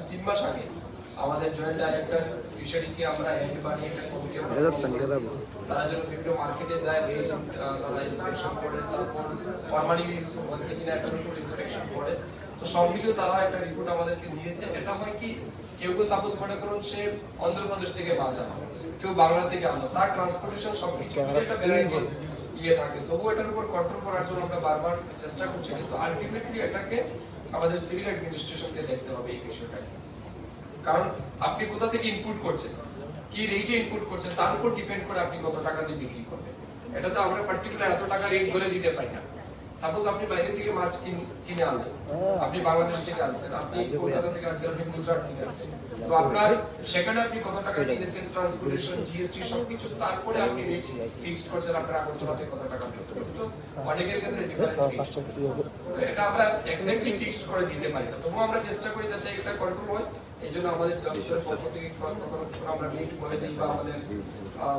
3 মাস আগে আমাদের জয়েন্ট ডাইরেক্টর ফিশারিকে আমরা হেড বানিয়ে একটা কমিটি, তারা যেন বিভিন্ন মার্কেটে যায়, তারা ইন্সপেকশন করে, তারপর ফর্মালি হচ্ছে কিনা একটা ইন্সপেকশন করে। তো সব মিলিয়ে তারা একটা রিপোর্ট আমাদেরকে দিয়েছে। এটা হয় কি, কেউ কেউ সাপোজ মনে করুন সে অন্ধ্রপ্রদেশ থেকে মাছ আনা, কেউ বাংলা থেকে আনা, তার ট্রান্সপোর্টেশন সবকিছু একটা ভ্যারাইটিস থাকে। তবুও এটার উপর কন্ট্রোল করার জন্য আমরা বারবার চেষ্টা করছি, কিন্তু আলটিমেটলি এটাকে আমাদের সিভিল অ্যাডমিনিস্ট্রেশনকে দেখতে হবে এই বিষয়টাকে। কারণ আপনি কোথা থেকে ইনপুট করছেন, কি রেটে ইনপুট করছেন, তার উপর ডিপেন্ড করে আপনি কত টাকা দিয়ে বিক্রি করবেন। এটা তো আমরা পার্টিকুলার এত টাকা রেট ধরে দিতে পারি না। সাপোজ আপনি বাইরে থেকে মাছ কিনে আনলেন, আপনি বাংলাদেশ থেকে আনছেন, আপনি কলকাতা থেকে আনছেন, আপনি গুজরাট থেকে আনছেন, তো আপনার সেখানে আপনি কত টাকা কিনেছেন, ট্রান্সপোর্টেশন, জিএসটি সবকিছু, তারপরে আপনি রেট ফিক্সড করছেন আপনার আগরতলাতে কত টাকা করতে হবে। তো অনেকের ক্ষেত্রে ডিফারেন্ট, এটা আমরা এক্স্যাক্টলি ফিক্সড করে দিতে পারি না। তবুও আমরা চেষ্টা করি যাতে এটা কন্ট্রোল হয়। এই জন্য আমাদের দপ্তরের পক্ষ থেকে আমরা মিট করে দিই বা আমাদের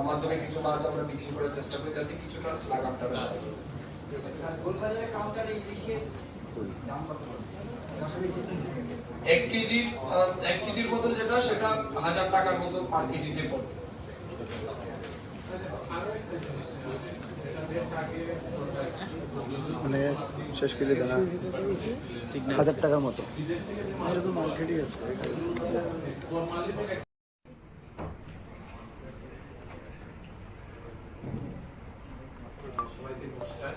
মাধ্যমে কিছু মাছ আমরা বিক্রি করার চেষ্টা করি, যাতে কিছুটা লাগামটা যায়। গোলবাজারের কাউন্টারে ইলিশের দাম কত? 1 কেজির বদল যেটা, সেটা 1000 টাকার মতো পার কেজিতে পড়বে। মানে শেষ করে দেনা 1000 টাকার মতো। এটা তো মার্কেটই আছে। সবাইকে নমস্কার।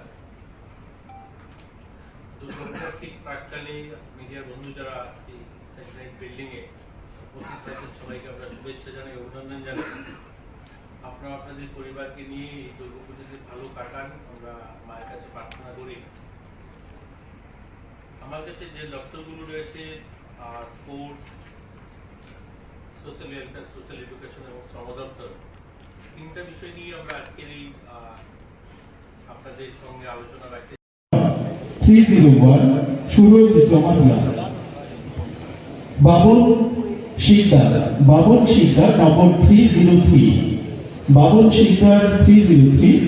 দুর্গাপূজার ঠিক প্রাককালে মিডিয়ার বন্ধু যারা এই স্যাটেলাইট বিল্ডিং এ উপস্থিত আছেন, সবাইকে আমরা শুভেচ্ছা জানাই, অভিনন্দন জানাই। আপনারা আপনাদের পরিবারকে নিয়ে এই দুর্গাপূজাতে ভালো কাটান, আমরা মায়ের কাছে প্রার্থনা করি। আমার কাছে যে দপ্তরগুলো রয়েছে, sports, social welfare, social education এবং শ্রম দপ্তর, 3টা বিষয় নিয়ে আমরা আজকের এই আপনাদের সঙ্গে আলোচনা রাখতে 301 সুরজ জমাতিয়া, বাবন শিকদার নম্বর 303, বাবন শিকদার 303,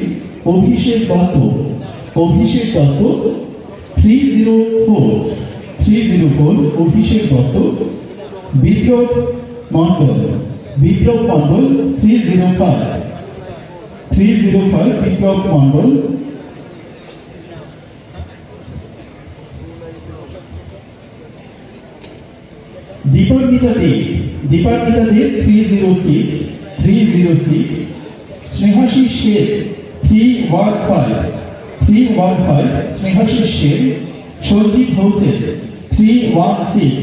অভিষেক দত্ত 304, অভিষেক দত্ত, বিপ্লব মন্ডল 305, বিপ্লব মন্ডল, দীপান্বিতা দেব 306, স্নেহাশিস শেখ 315, স্নেহাশিস শেখ, সঞ্জিত হোসেন 316,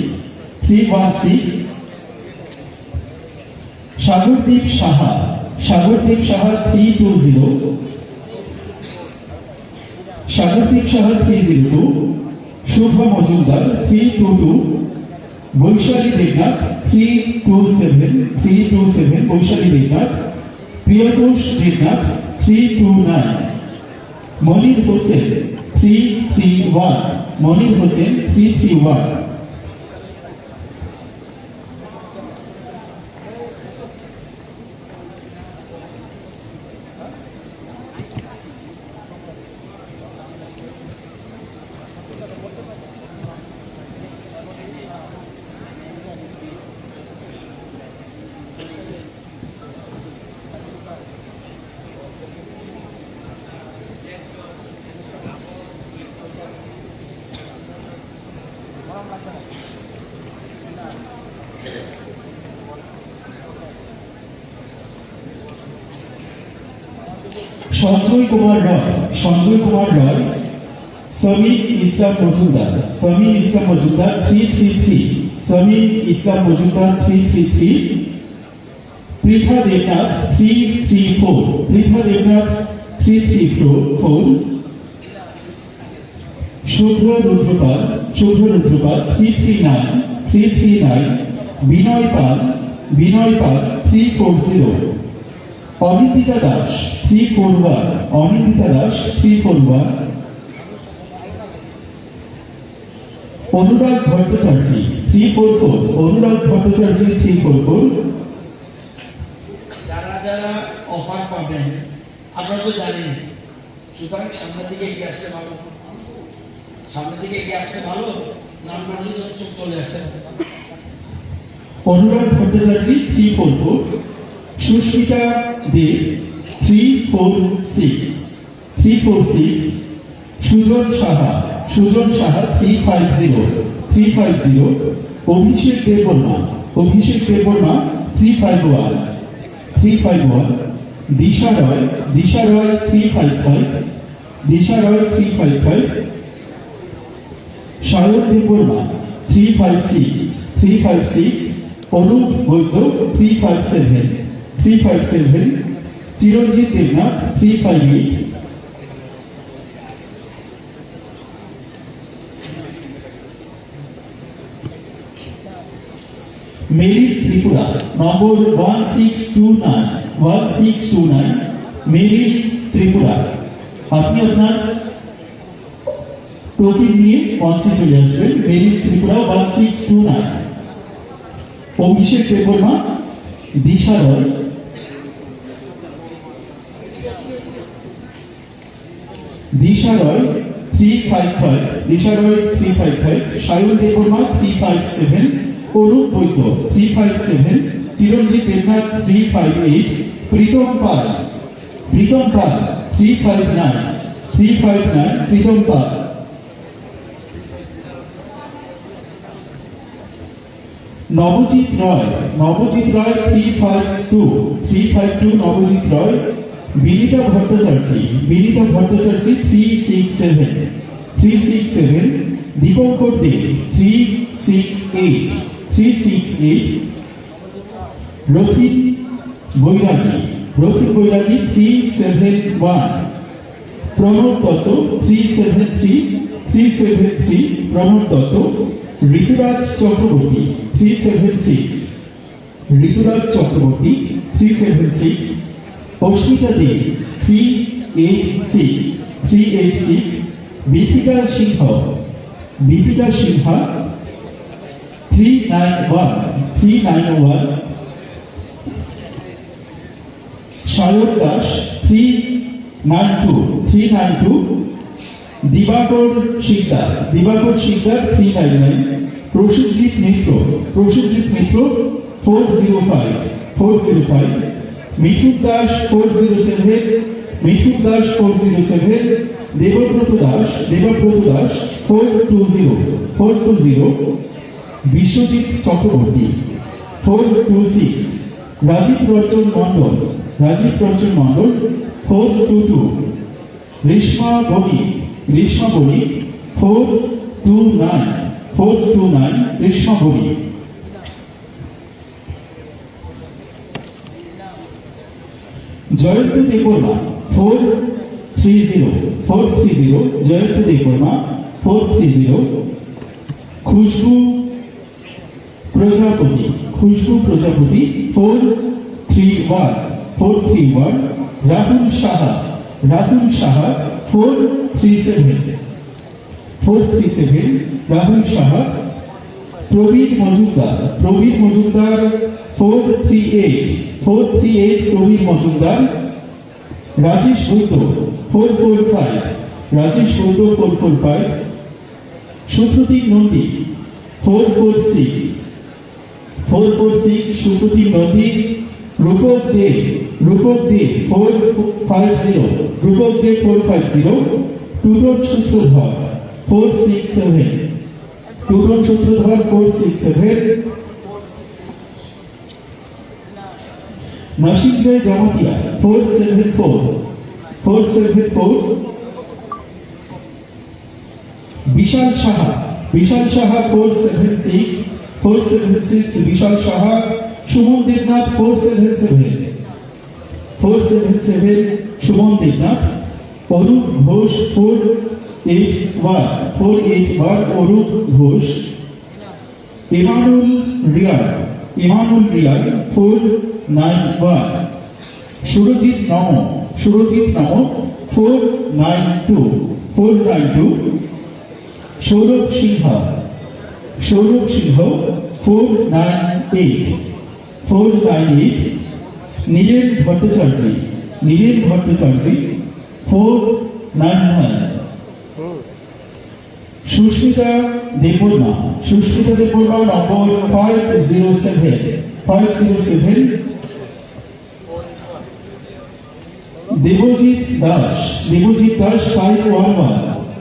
সাগরদীপ সাহা 302, শুভ মজুমদার 322, বৈশালী দেবনাথ 327, বৈশালী দেবনাথ, প্রিয়তোষ দেবনাথ 329, মনির হোসেন 331, সঞ্জয় কুমার রয়, সমীর ইসলাম মজুমদার 333, পৃথা দেবনাথ 334, শুভ্র রুদ্রপাল 339, বিনয় পাল 340, অনিন্দিতা দাস 341, অনুরাগ ভট্টাচার্য 344, যারা যারা অফার পাবেন আপনারা তো জানেন, সুতরাং সামনের দিকে এগিয়ে আসলে ভালো। অনুরাগ ভট্টাচার্য 344, সুস্মিতা দে 346, সুজন সাহা 350, অভিষেক দেববর্মা 351, দিশা রয় 355, সায়ন দেববর্মা 356, অনুপ বৈদ্য 357, চিরঞ্জিত দেবনাথ 358, মেরি ত্রিপুরা নম্বর 1629, মেরি ত্রিপুরা। আপনি আপনার টোকেন নিয়ে মঞ্চে চলে আসবেন। মেরি ত্রিপুরা 1629, অভিষেক দেববর্মা, দিশা রয়, দিশা রয় 355, সায়ন দেববর্মা 357, অনুপ বৈদ্য 357, চিরঞ্জিত দেবনাথ 358, প্রীতম পাল 359, প্রীতম পাল। নবজিৎ রয় 352, নবজিৎ রয়। বিনীতা ভট্টাচার্য 367, দীপঙ্কর দে 368, রথিন বৈরাগী 371, প্রণব দত্ত 373, প্রণব দত্ত। ঋতুরাজ চক্রবর্তী 376, অস্মিতা দে 386, বিথিকা সিংহা 391, সায়ন দাস 392, দিবাকর শিকদার 399, প্রসেনজিৎ মিত্র 405, মিঠুন দাস 407, দেবব্রত দাস 420, বিশ্বজিৎ চক্রবর্তী 426, রাজীব রঞ্জন মন্ডল 422, রেশমা বণিক 429, রেশমা বণিক। জয়ন্ত দেববর্মা 430, জয়ন্ত দেববর্মা 430, খুশবু প্রজাপতি 431, রাহুল সাহা 437, রাহুল সাহা। প্রবীণ মজুমদার 438, প্রবীণ মজুমদার। রাজেশ বৈদ্য 445, সুপ্রতীক নন্দী 446, সুপ্রতীক নন্দী। রূপক দে 450, টুটন সূত্রধর 467, নাসিক রায় জামাতিয়া 474, বিশাল সাহা 476, বিশাল সাহা। সুমন দেবনাথ 477, সুমন দেবনাথ। অরূপ ঘোষ 481, অরূপ ঘোষ। ইমানুল রিয়াল 491, সুরজিৎ নম 492, সৌরভ সিংহ 498, নীলেন ভট্টাচার্য 499, সুস্মিতা দেববর্মা নম্বর 507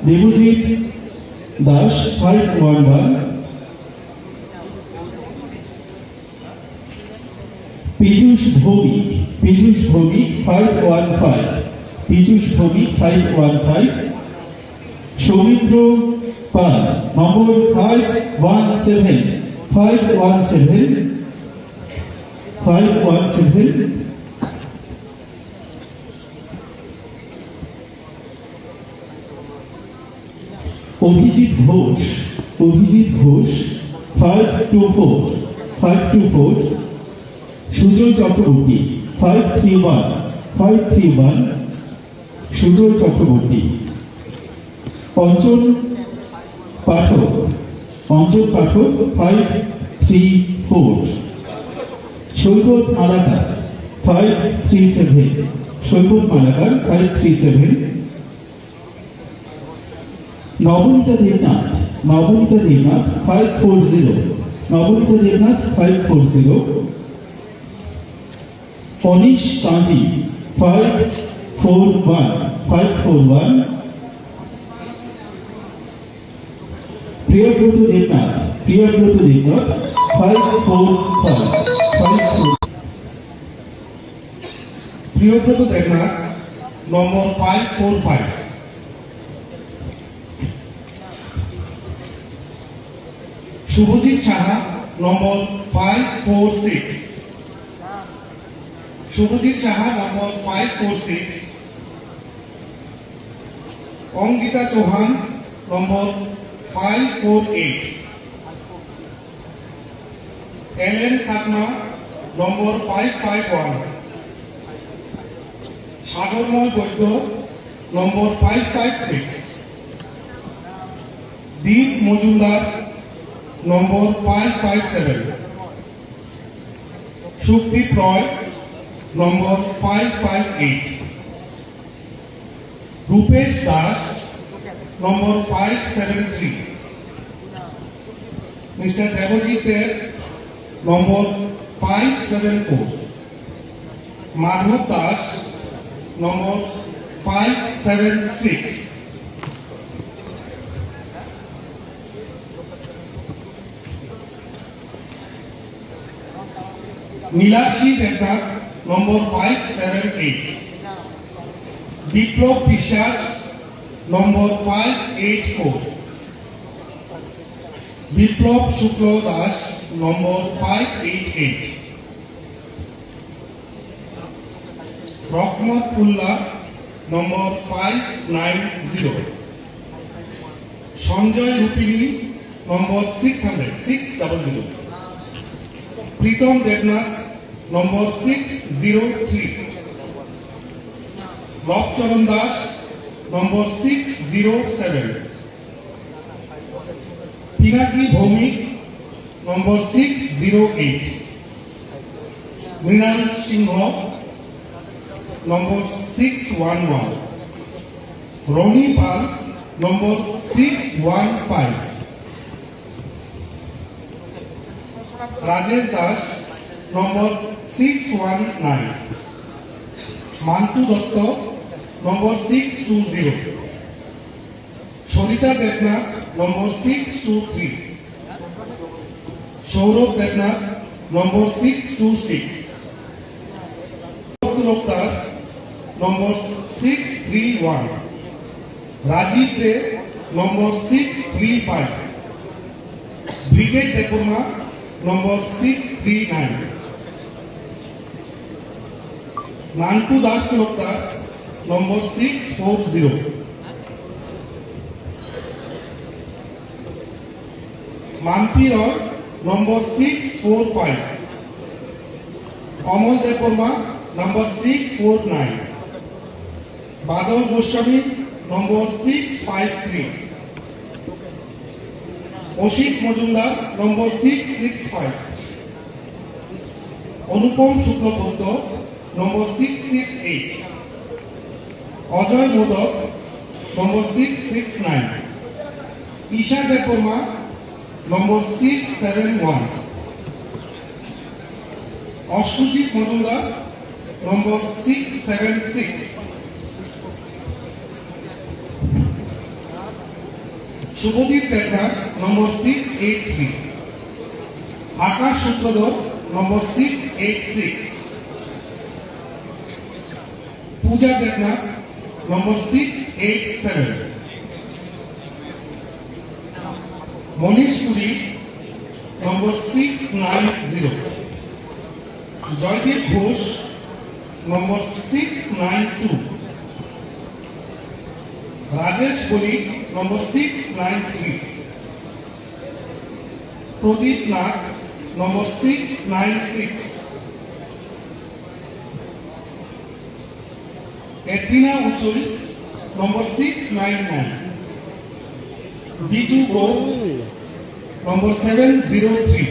দেবজিৎ দাস 511 পীযূষ ভৌমিক 515 সৌমিত্র পাল নম্বর 517 অভিজিৎ ঘোষ 524 সুজয় চক্রবর্তী 531 সুজয় চক্রবর্তী অঞ্চল পাঠক 534 সৈকত মালাকার 537 নবনীতা দেবনাথ 540 অনিশ কাঞ্জি 541 প্রিয়ব্রত দেবনাথ 545 প্রিয়ব্রত দেবনাথ নম্বর 545 শুভজিৎ সাহা নম্বর 546 অঙ্কিতা চৌহান নম্বর 548 এলএন সাতমা নম্বর 551 সাগরময় বৈদ্য নম্বর 556 দীপ মজুমদার নম্বর 557 সুখদীপ রয় নম্বর 558 রূপেশ দাস নম্বর 573 মিস্টার দেবজিতের নম্বর 574 মাধব দাস নম্বর 576 নীলাক্ষী দেবনাথ নম্বর 578 বিপ্লব বিশ্বাস নম্বর 584 বিপ্লব শুক্ল দাস নম্বর 588 রহমত উল্লাহ নম্বর 590 সঞ্জয় রূপিনী নম্বর 600 প্রীতম দেবনাথ নম্বর 603 লবচরণ দাস নম্বর 607 পিনাকি ভৌমিক নম্বর 608 মৃণাল সিংহ নম্বর 611 রনি পাল নম্বর 615 রাজেশ দাস নম্বর 619 মান্তু দত্ত নম্বর 620 সরিতা দেবনাথ নম্বর 623 সৌরভ দেবনাথ নম্বর 626 লোকদার নম্বর 631 রাজীব দে নম্বর 635 ব্রিগেড দেববর্মা নম্বর 639 নান্টু দাস লোকদার নম্বর 640 মাম্পি রয় নম্বর 645 অমল দেববর্মা নম্বর 649 বাদল গোস্বামী নম্বর 653 অসিত মজুমদার নম্বর 665 অনুপম শুক্লবৈদ্য নম্বর 668 অজয় মোদক নম্বর 669 ঈশা দেববর্মা নম্বর 671, অশ্বজিৎ মজুমদার নম্বর 676, শুভদীপ দেবনাথ নম্বর 683, আকাশ সূত্রধর নম্বর 686, পূজা দেবনাথ নম্বর 687, মনীষ পুরী নম্বর 690, জয়দীপ ঘোষ নম্বর 692, রাজেশ বণিক নম্বর 693, প্রদীপ নাথ নম্বর 696, এডভিনা উসুল নম্বর 699, বিজু গৌর নম্বর 703,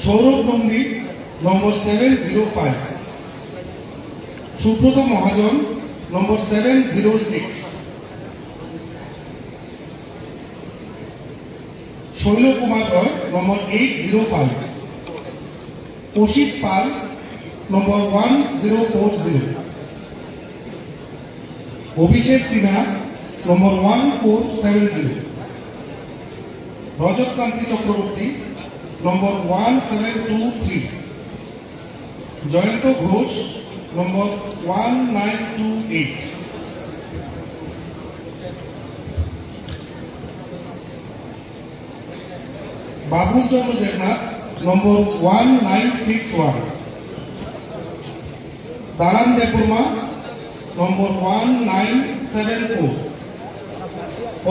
সৌরভ নন্দী নম্বর 705, সুব্রত মহাজন নম্বর 706, শৈল কুমার রয় নম্বর 805, অসিত পাল নম্বর 1040, অভিষেক সিনহা নম্বর 1470, রজত কান্তি চক্রবর্তী নম্বর 1723, জয়ন্ত ঘোষ নম্বর 1928, বাবুল চন্দ্র দেবনাথ নম্বর 1961, দারান দেববর্মা নম্বর 1974,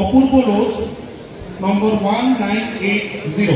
অপূর্ব লোধ নম্বর 1980,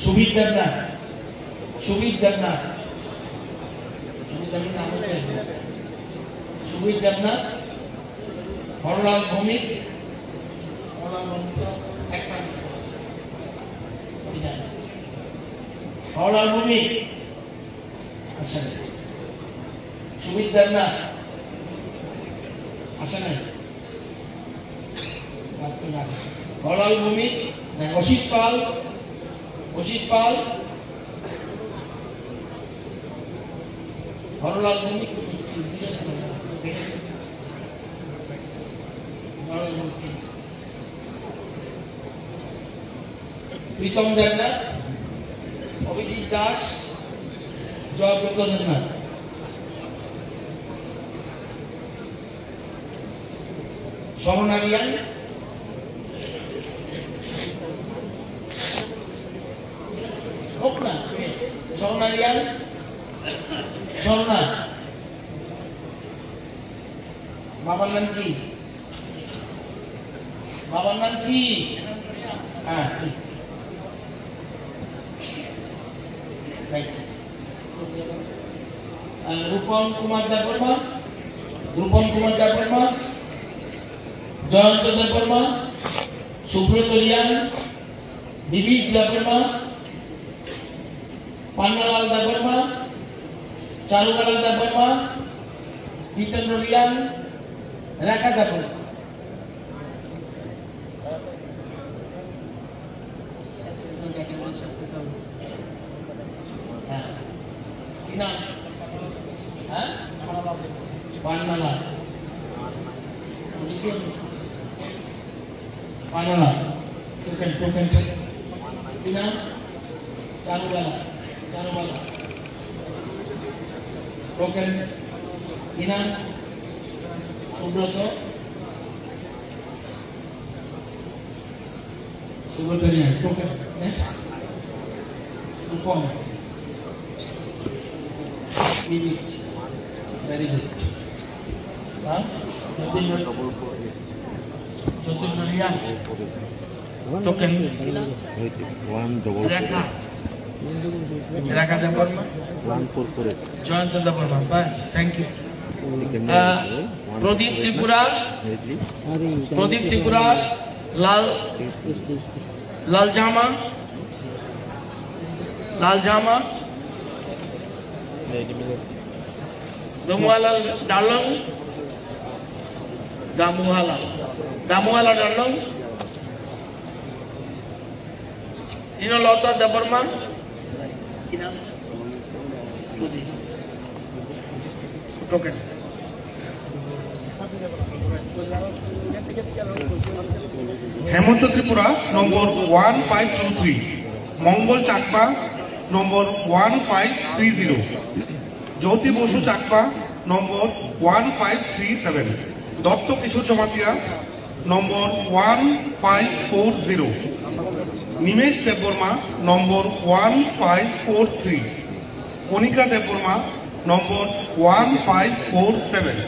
সুবিদ দেবনাথ, সুবিদ দেবনাথ, সুবিদ দেবনাথ, হরলাল ভৌমিক, হরলাল ভৌমিক, আচ্ছা সুবিদ দেবনাথ আসে নাই, হরলাল ভৌমিক, অসিত পাল, অসিত পাল, হরলাল ভৌমিক, প্রীতম দেবনাথ, অভিজিৎ দাস, জয়ব্রত দেবনাথ, স্বর্ণারিয়ান, হোক না স্বর্ণারিয়ান, স্বর্ণা, বাবার নাম কি? বাবার নাম কি? হ্যাঁ ঠিক। রূপম কুমার দেববর্মা, রূপম কুমার দেববর্মা, জয়ন্ত দেববর্মা, সুব্রত রিয়ান, দিবিজ দেববর্মা, পান্নালাল দেববর্মা, চারুলাল দেববর্মা, জিতেন্দ্র রিয়ান, রেখা দেববর্মা। পান্নালাল, পান্নালাল, টোকেন কি নাম? চারুবালা, চারুবালা, টোকেন কি নাম? Subrata, Subrata Reang, token next Rupam, very good. Jatindra Reang, token Rekha, Rekha Debbarma, Jayanta Debbarma, বাস, থ্যাংক ইউ। প্রদীপ ত্রিপুরা, প্রদীপ ত্রিপুরা, লাল লাল জামা, লাল জামা, দামুয়ালা ডালং, দামুয়ালা, দামুয়ালা ডালং, দীনলতা দেববর্মা, কি নাম? টোকেন হেমন্ত ত্রিপুরা নম্বর 1523, মঙ্গল চাকমা নম্বর 1530, জ্যোতি বসু চাকমা নম্বর 1537, দত্ত কিশোর জমাতিয়া নম্বর 1540, নিমেশ দেববর্মা নম্বর 1543, কণিকা দেববর্মা নম্বর 1547,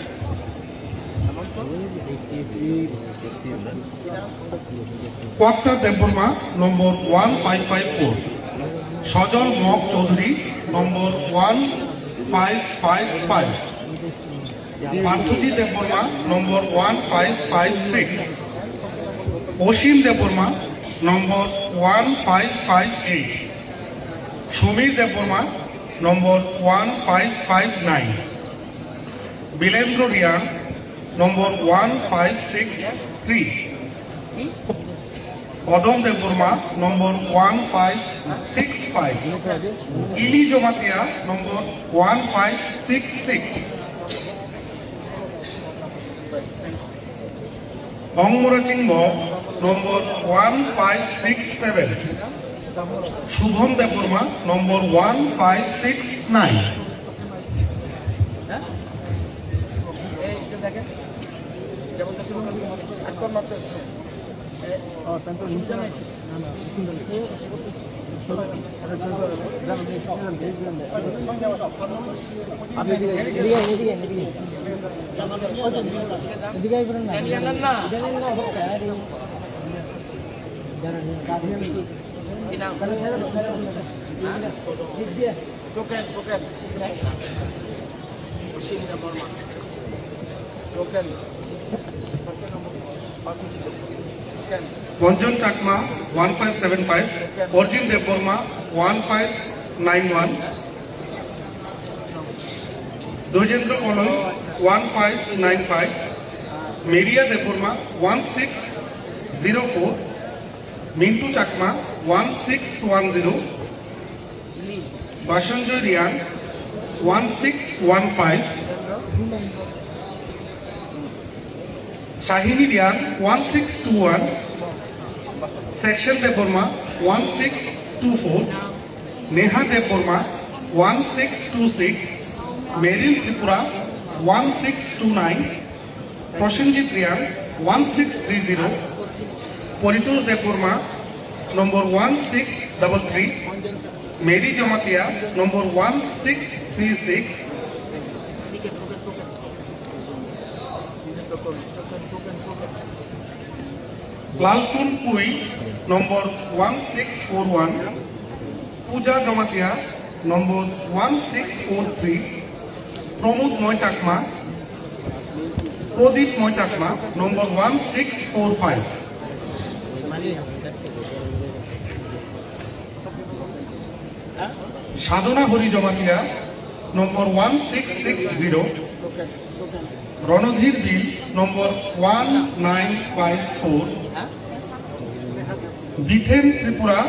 কস্তা দেববর্মা নম্বর 1554, সজল মক চৌধুরী নম্বর 1555, পার্থজি দেববর্মা নম্বর 1556, অসীম দেববর্মা নম্বর 1558, সমীর দেববর্মা নম্বর 1559, বীরেন্দ্র রিয়ান নম্বর 1563, অদম দেববর্মা নম্বর 1565, ইলি জমাতিয়া নম্বর 1566, অঙ্গরা সিংহ নম্বর 1567, শুভম দেববর্মা নম্বর 1569, Gonjan Chakma 1575, Orjin Deborma 1591, Dojendra Kolon 1595, Maria Deborma 1604, Mintu Chakma 1610, Bashanjoy Rian 1615, Shahini Rian 1621, Section Deborma 1624, Neha Deborma 1626, Meryl Tripura 1629, Prosenjit Rian 1630, Politur Deborma number 1633, Mary Jamatia number 1636, Lalsun Pui number 1641, Puja Jamatia number 1643, প্রমোদময় Chakma, প্রদীপময় Chakma, নম্বর 1645। সাধনা হরি জমাতিয়া, নম্বর 1660। রণধীর বিল, নম্বর 1954। বিথেন ত্রিপুরা,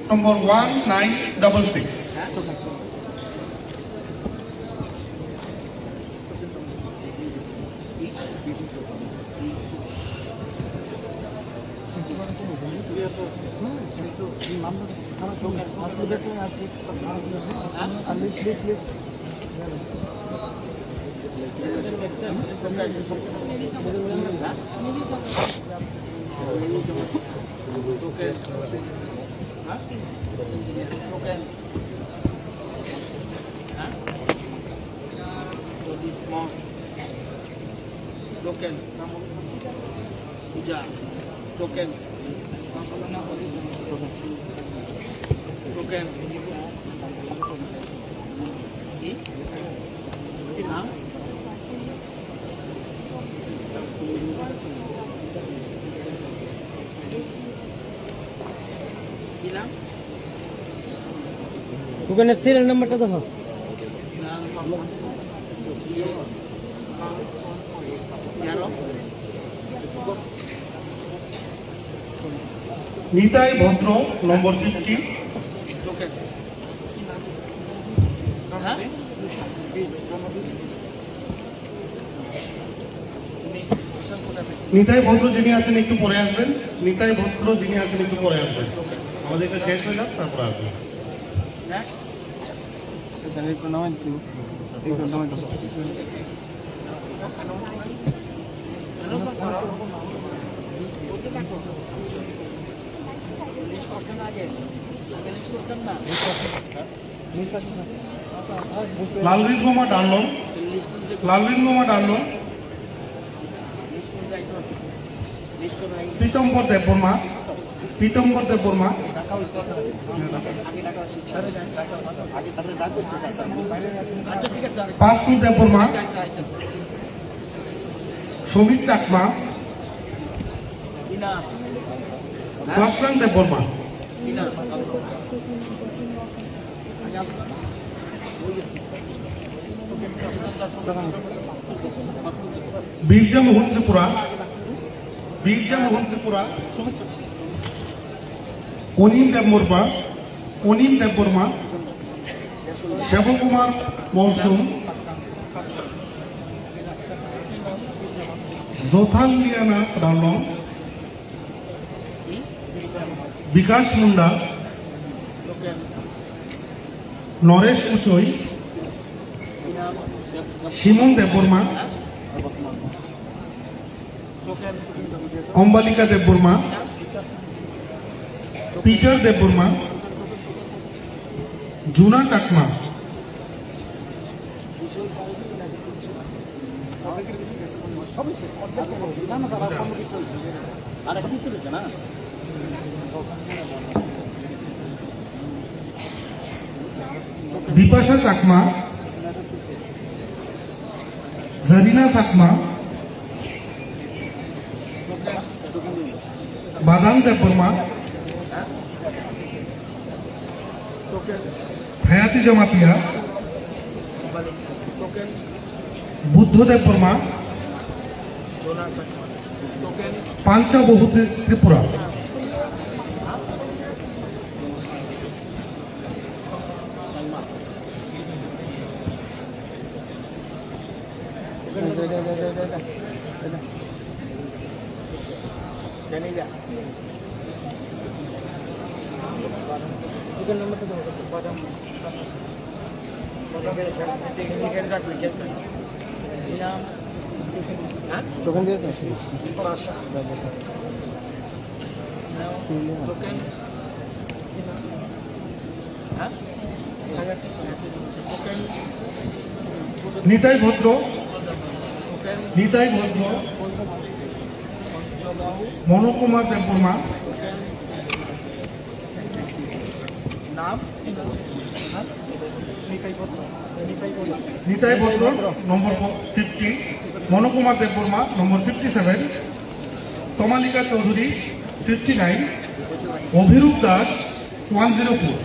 নম্বর 1966। ওখানে সিরিয়াল নাম্বারটা দেখো। নিতাই ভদ্র, নম্বর 50। নিতাই ভদ্র যিনি আছেন একটু পরে আসবেন। নিতাই ভদ্র যিনি আছেন একটু পরে আসবেন। আমাদের এটা শেষ হয়ে যাক, তারপরে আসবেন। লালরিন মোহাম্মদ আলম, লালরিন মোহাম্মদ আলম, পীতম্বর দেববর্মা, পীতম্বর দেববর্মা, পাঁচু দেববর্মা, সমিত চাকমা, লাসরান দেববর্মা। বীরজা মোহন ত্রিপুরা, বীরজা মোহন ত্রিপুরা, অনিল দেববর্মা, অনিল দেববর্মা, শিবকুমার মৌসুম, জোথালিয়ানা রানং, বিকাশ মুন্ডা, নরেশ কুচই, শিমন দেববর্মা, অম্বালিকা দেববর্মা, পিটার দেববর্মা, জুনা চাকমা, বিপাশা চাকমা, জারিনা চাকমা, বাদাম দেববর্মা, হায়াতি জমাতিয়া, বুদ্ধ দেববর্মা, পাঞ্চা বহু ত্রিপুরা। নিতাই ভদ্র, নিতাই ভদ্র, মনোকুমার দেববর্মা, নিতাই ভদ্র নম্বর 50, মনোকুমার দেববর্মা নম্বর 57, তমালিকা চৌধুরী 59, অভিরূপ দাস 104।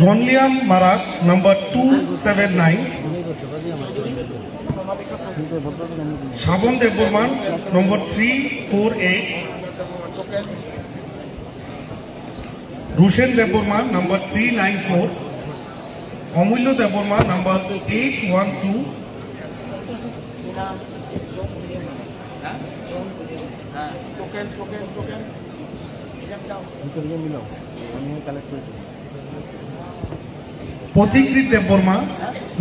রনলিয়াম মারাক নম্বর 279, শ্রাবণ দেববর্মান নম্বর 348, রুশেন দেববর্মান নম্বর 394, অমূল্য দেববর্মা নম্বর 812, পথিকৃত দেববর্মা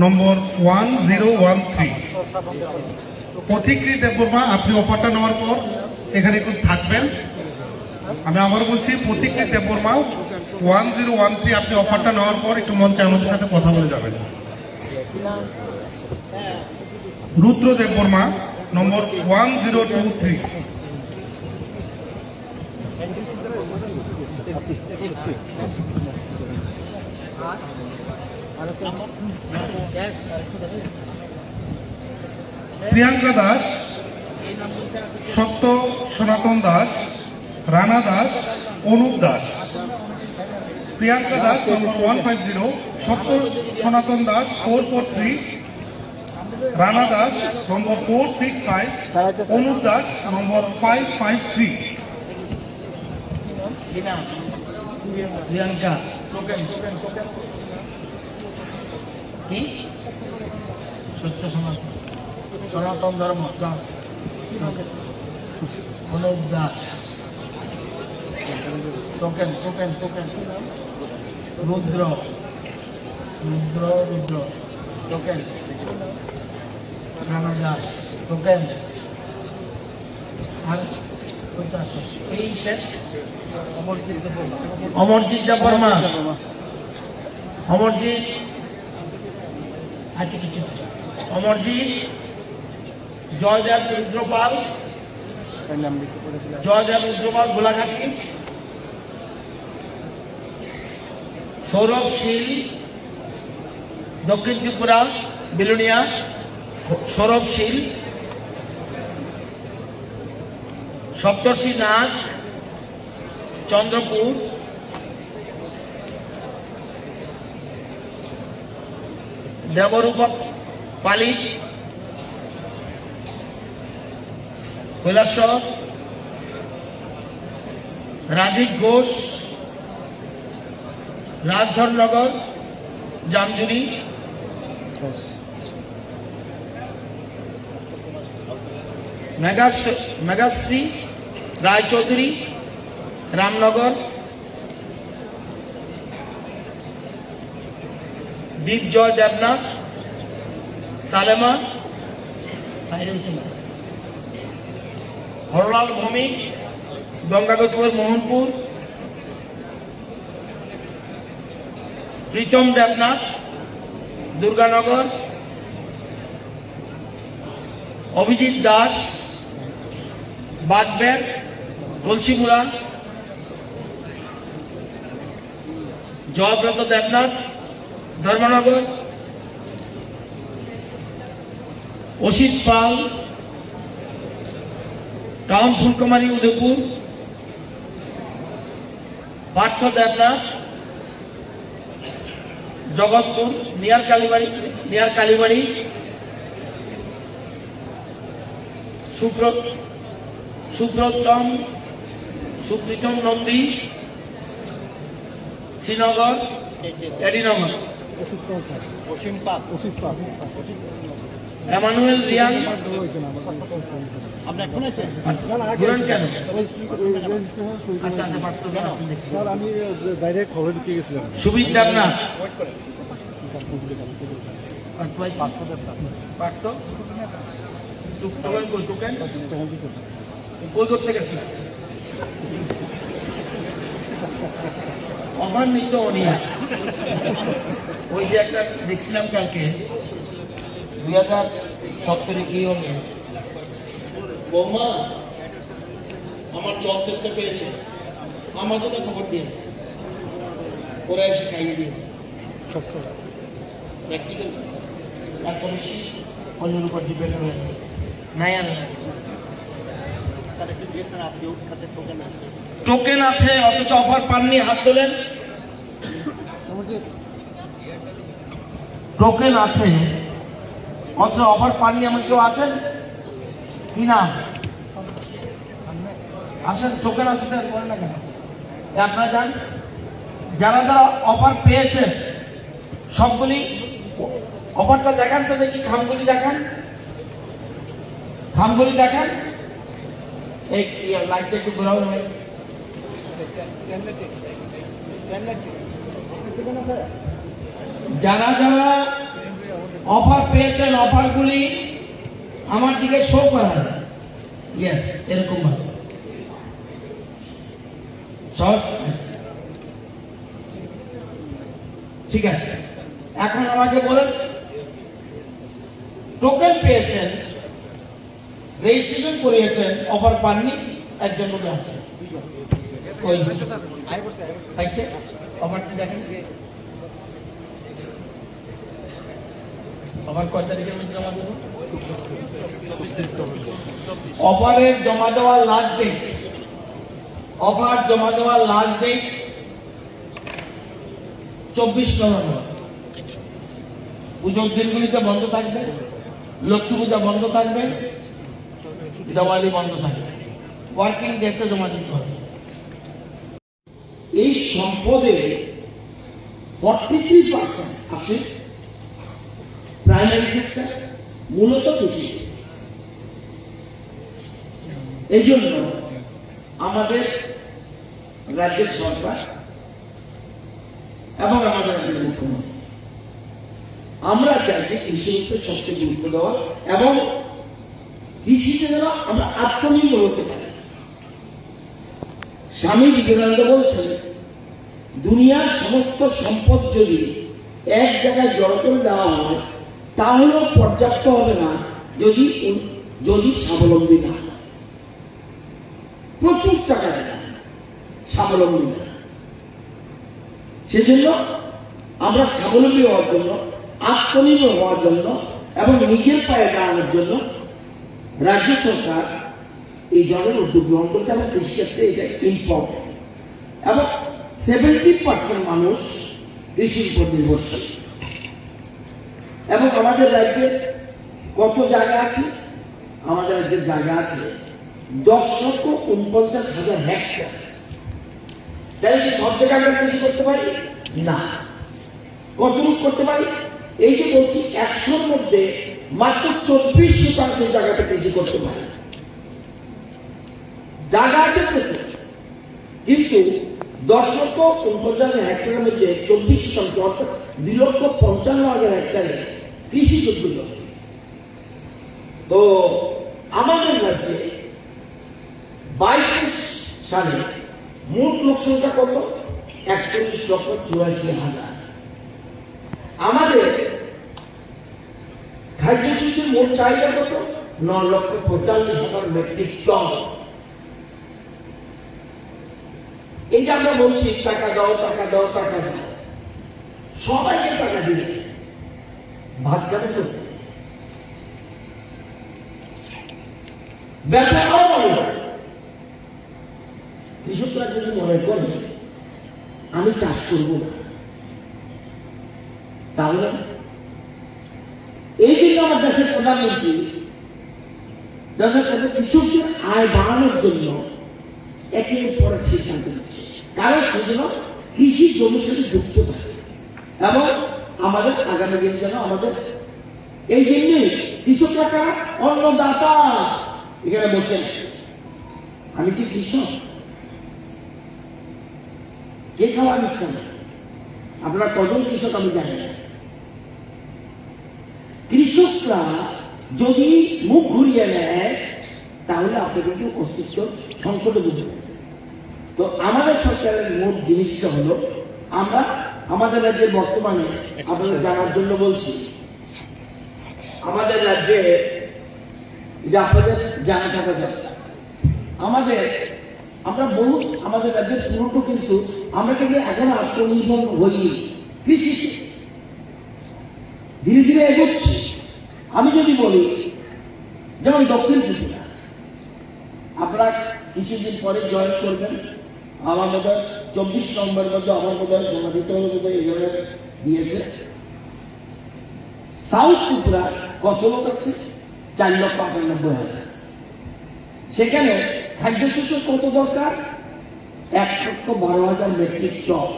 নম্বর 1013। পথিকৃত দেববর্মা, আপনি অফারটা নেওয়ার পর এখানে একটু থাকবেন। আমি আবার বলছি, পথিকৃত দেববর্মা 1013, আপনি অফারটা নেওয়ার পর একটু মঞ্চে আমাদের সাথে কথা বলে যাবেন। রুদ্র দেববর্মা নম্বর 1023। প্রিয়াঙ্কা দাস, সত্য সনাতন দাস, রানা দাস, অনুপ দাস। প্রিয়াঙ্কা দাস নম্বর 150, সত্য সনাতন দাস 443, রানা দাস নম্বর 465, অনুপ দাস নম্বর 553। প্রিয়াঙ্কা কি সত্য সনাতন ধর্ম Anup Das token token token Rudra Rudra Rudra token Rana Das token আর এই শেষ অমরজিৎ দেববর্মা অমরজিৎ আচ্ছা কিছু অমরজিৎ জয়দেব রুদ্রপাল গোলাঘাটি সৌরভ শীল দক্ষিণ ত্রিপুরা বিলুনিয়া সৌরভ শীল সপ্তর্ষি নাথ চন্দ্রপুর দেবরূপ পালিত কৈলাসর রাজীব ঘোষ রাজধরনগর জামজুরি মেঘাশ্রী রায়চৌধুরী রামনগর দীপজয় দেবনাথ সালেমা হরলাল ভৌমিক গঙ্গাগতুয়ের মোহনপুর প্রীতম দেবনাথ দুর্গানগর অভিজিৎ দাস বাগবের তুলসীপুরা জয়ব্রত দেবনাথ ধর্মনগর অসিত পাল টাউন ফুলকুমারী উদয়পুর পার্থ দেবনাথ জগৎপুর নিয়ার কালীবাড়ি সুপ্রীতম নন্দী শ্রীনগর এডিনগর এমানুয়েল রিয়াং কেন স্যার আমি ডাইরেক্ট হলে ঢুকে গেছিলাম। সুবিধ দেবনাথ কই করতে গেছিস অফার নেই তো উনি ওই যে একটা দেখছিলাম কালকে 2017 কি হলে বৌমা আমার জব চেষ্টা পেয়েছে আমার জন্য খবর দিয়ে ওরা এসে খাইয়ে দিয়েছে প্র্যাকটিক্যাল তারপরে অন্যের উপর ডিপেন্ড হয়ে নাই আর টোকেন আছে অথচ অফার পাননি, হাত তোলেন। টোকেন আছে অথচ অফার পাননি এমন কেউ আছেন কি না? আসেন, টোকেন আছে স্যার, করেন না কেন? আপনারা যান, যারা যারা অফার পেয়েছেন সবগুলি অফারটা দেখান তো দেখি, খামগুলি দেখান, খামগুলি দেখান। এই লাইটটা একটু ঘোরাও না। যারা যারা অফার পেয়েছেন অফারগুলি আমার দিকে শো করা, ইয়েস, এরকম ভাবে সব ঠিক আছে। এখন আমাকে বলেন, টোকেন পেয়েছেন, রেজিস্ট্রেশন করিয়েছেন, অফার পাননি, একজন লোক আছে পাইছে? অফারটি দেখেন, অফার কয় তারিখের মধ্যে জমা দেব? অফারের জমা দেওয়ার লাস্ট ডেট, অফার জমা দেওয়ার লাস্ট ডেট 24 নভেম্বর। পুজোর দিনগুলিতে বন্ধ থাকবে, লক্ষ্মী পূজা বন্ধ থাকবে, দিওয়ালি বন্ধ থাকবে, ওয়ার্কিং ডেটে জমা দিতে হবে। এই সম্পদে 43% আসে প্রাইমারি সেক্টর, মূলত কৃষি। এই জন্য আমাদের রাজ্যের সরকার এবং আমাদের রাজ্যের মুখ্যমন্ত্রী আমরা চাইছি কৃষির উপরে সবচেয়ে গুরুত্ব দেওয়া এবং কৃষিতে যেন আমরা আত্মনির্ভর হতে পারি। স্বামী বিবেকানন্দ বলছেন, দুনিয়ার সমস্ত সম্পদ যদি এক জায়গায় জড়ো করে দেওয়া হয় তাহলেও পর্যাপ্ত হবে না যদি যদি স্বাবলম্বী না হয়। প্রচুর টাকা দেয় স্বাবলম্বী না, সেজন্য আমরা স্বাবলম্বী হওয়ার জন্য, আত্মনির্ভর হওয়ার জন্য এবং নিজের পায়ে দাঁড়ানোর জন্য রাজ্য সরকার এই ধরনের উদ্যোগ গ্রহণ করছে এবং কৃষিক্ষেত্রে এটা ইম্পর্টেন্ট। এবং 70% মানুষ কৃষির উপর নির্ভরশীল। এবং আমাদের রাজ্যে কত জায়গা আছে? আমাদের রাজ্যের জায়গা আছে 10,49,000 হেক্টর। তাহলে কি সব জায়গায় আমরা কৃষি করতে পারি না? কতটুকু করতে পারি? এই যে বলছি 100-র মধ্যে মাত্র 24% জায়গাতে কৃষি করতে পারি। জায়গা আছে প্রচুর, কিন্তু 10,49,000 হেক্টরের মধ্যে 24% অর্থাৎ 2,55,000 হেক্টরে কৃষি উদ্যোগ। তো আমাদের রাজ্যে 22 সালে মোট লোক সংখ্যা কত? 41,84,000। আমাদের খাদ্যশস্যের মোট চাহিদা কত? 9,45,000 মেট্রিক টন। এই যে আমরা বলছি টাকা দাও, টাকা দাও, টাকা দাও, সবাইকে টাকা দিলে ভাত যাবে করতে, ব্যবসা আরো বড়। কৃষকরা যদি মনে করে আমি চাষ করব না, তাহলে এই জন্য আমার দেশের প্রধানমন্ত্রী দেশের সাথে কৃষকদের আয় বাড়ানোর জন্য একের পর এক সিদ্ধান্ত নিচ্ছে। কারণ সেজন্য কৃষি জমির সাথে যুক্ত থাকে এবং আমাদের আগামী দিন যেন আমাদের এই জন্যই কৃষকরা অন্নদাতা এখানে বসে। আমি কি কৃষক? কে খাওয়া নিচ্ছেন? আপনারা কজন কৃষক আমি জানি না। কৃষকরা যদি মুখ ঘুরিয়ে নেয় তাহলে আপনি কিন্তু অস্তিত্ব সংকটে বুঝবেন। তো আমাদের সরকারের মূল জিনিসটা হলো আমরা আমাদের রাজ্যের বর্তমানে আপনাদের জানার জন্য বলছি, আমাদের রাজ্যে যে আপনাদের জানা থাকা দরকার, আমরা আমাদের রাজ্যের পুরোটা কিন্তু আমরা কিন্তু এখন আত্মনির্ভর হইনি, কৃষিতে ধীরে ধীরে এগোচ্ছি। আমি যদি বলি যেমন দক্ষিণ ত্রিপুরা, আপনারা কিছুদিন পরে জয়েন করবেন, আমার মতো 24 নম্বরের মধ্যে আমার মতো জমা দিতে হবে মতো এই ধরনের দিয়েছে। সাউথ ত্রিপুরা কত লোক আছে? 4,98,000। সেখানে খাদ্যশস্য কত দরকার? 1,12,000 মেট্রিক টন।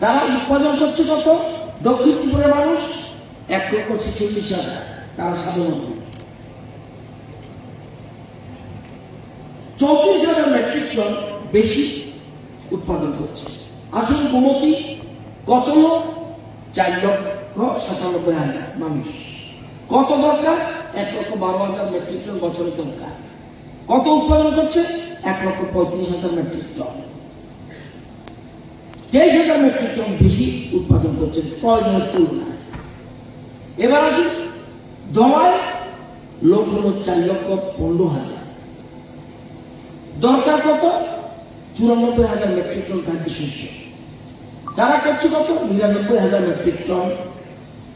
তারা উৎপাদন করছে কত? দক্ষিণ ত্রিপুরার মানুষ 1,46,000, তারা সাধারণত 34,000 মেট্রিক টন বেশি উৎপাদন করছে। আসুন গোমতী কত লোক? 4,97,000 মানুষ। কত দরকার? 1,12,000 মেট্রিক টন বছরের দরকার। কত উৎপাদন করছে? 1,35,000 মেট্রিক টন। 23,000 মেট্রিক টন বেশি উৎপাদন করছে প্রয়োজনের তুলনায়। এবার আসুন দলায় লোক হল 4,15,000। দরকার কত? 94,000 মেট্রিক টন খাদ্যশস্য। তারা করছে কত? 99,000 মেট্রিক টন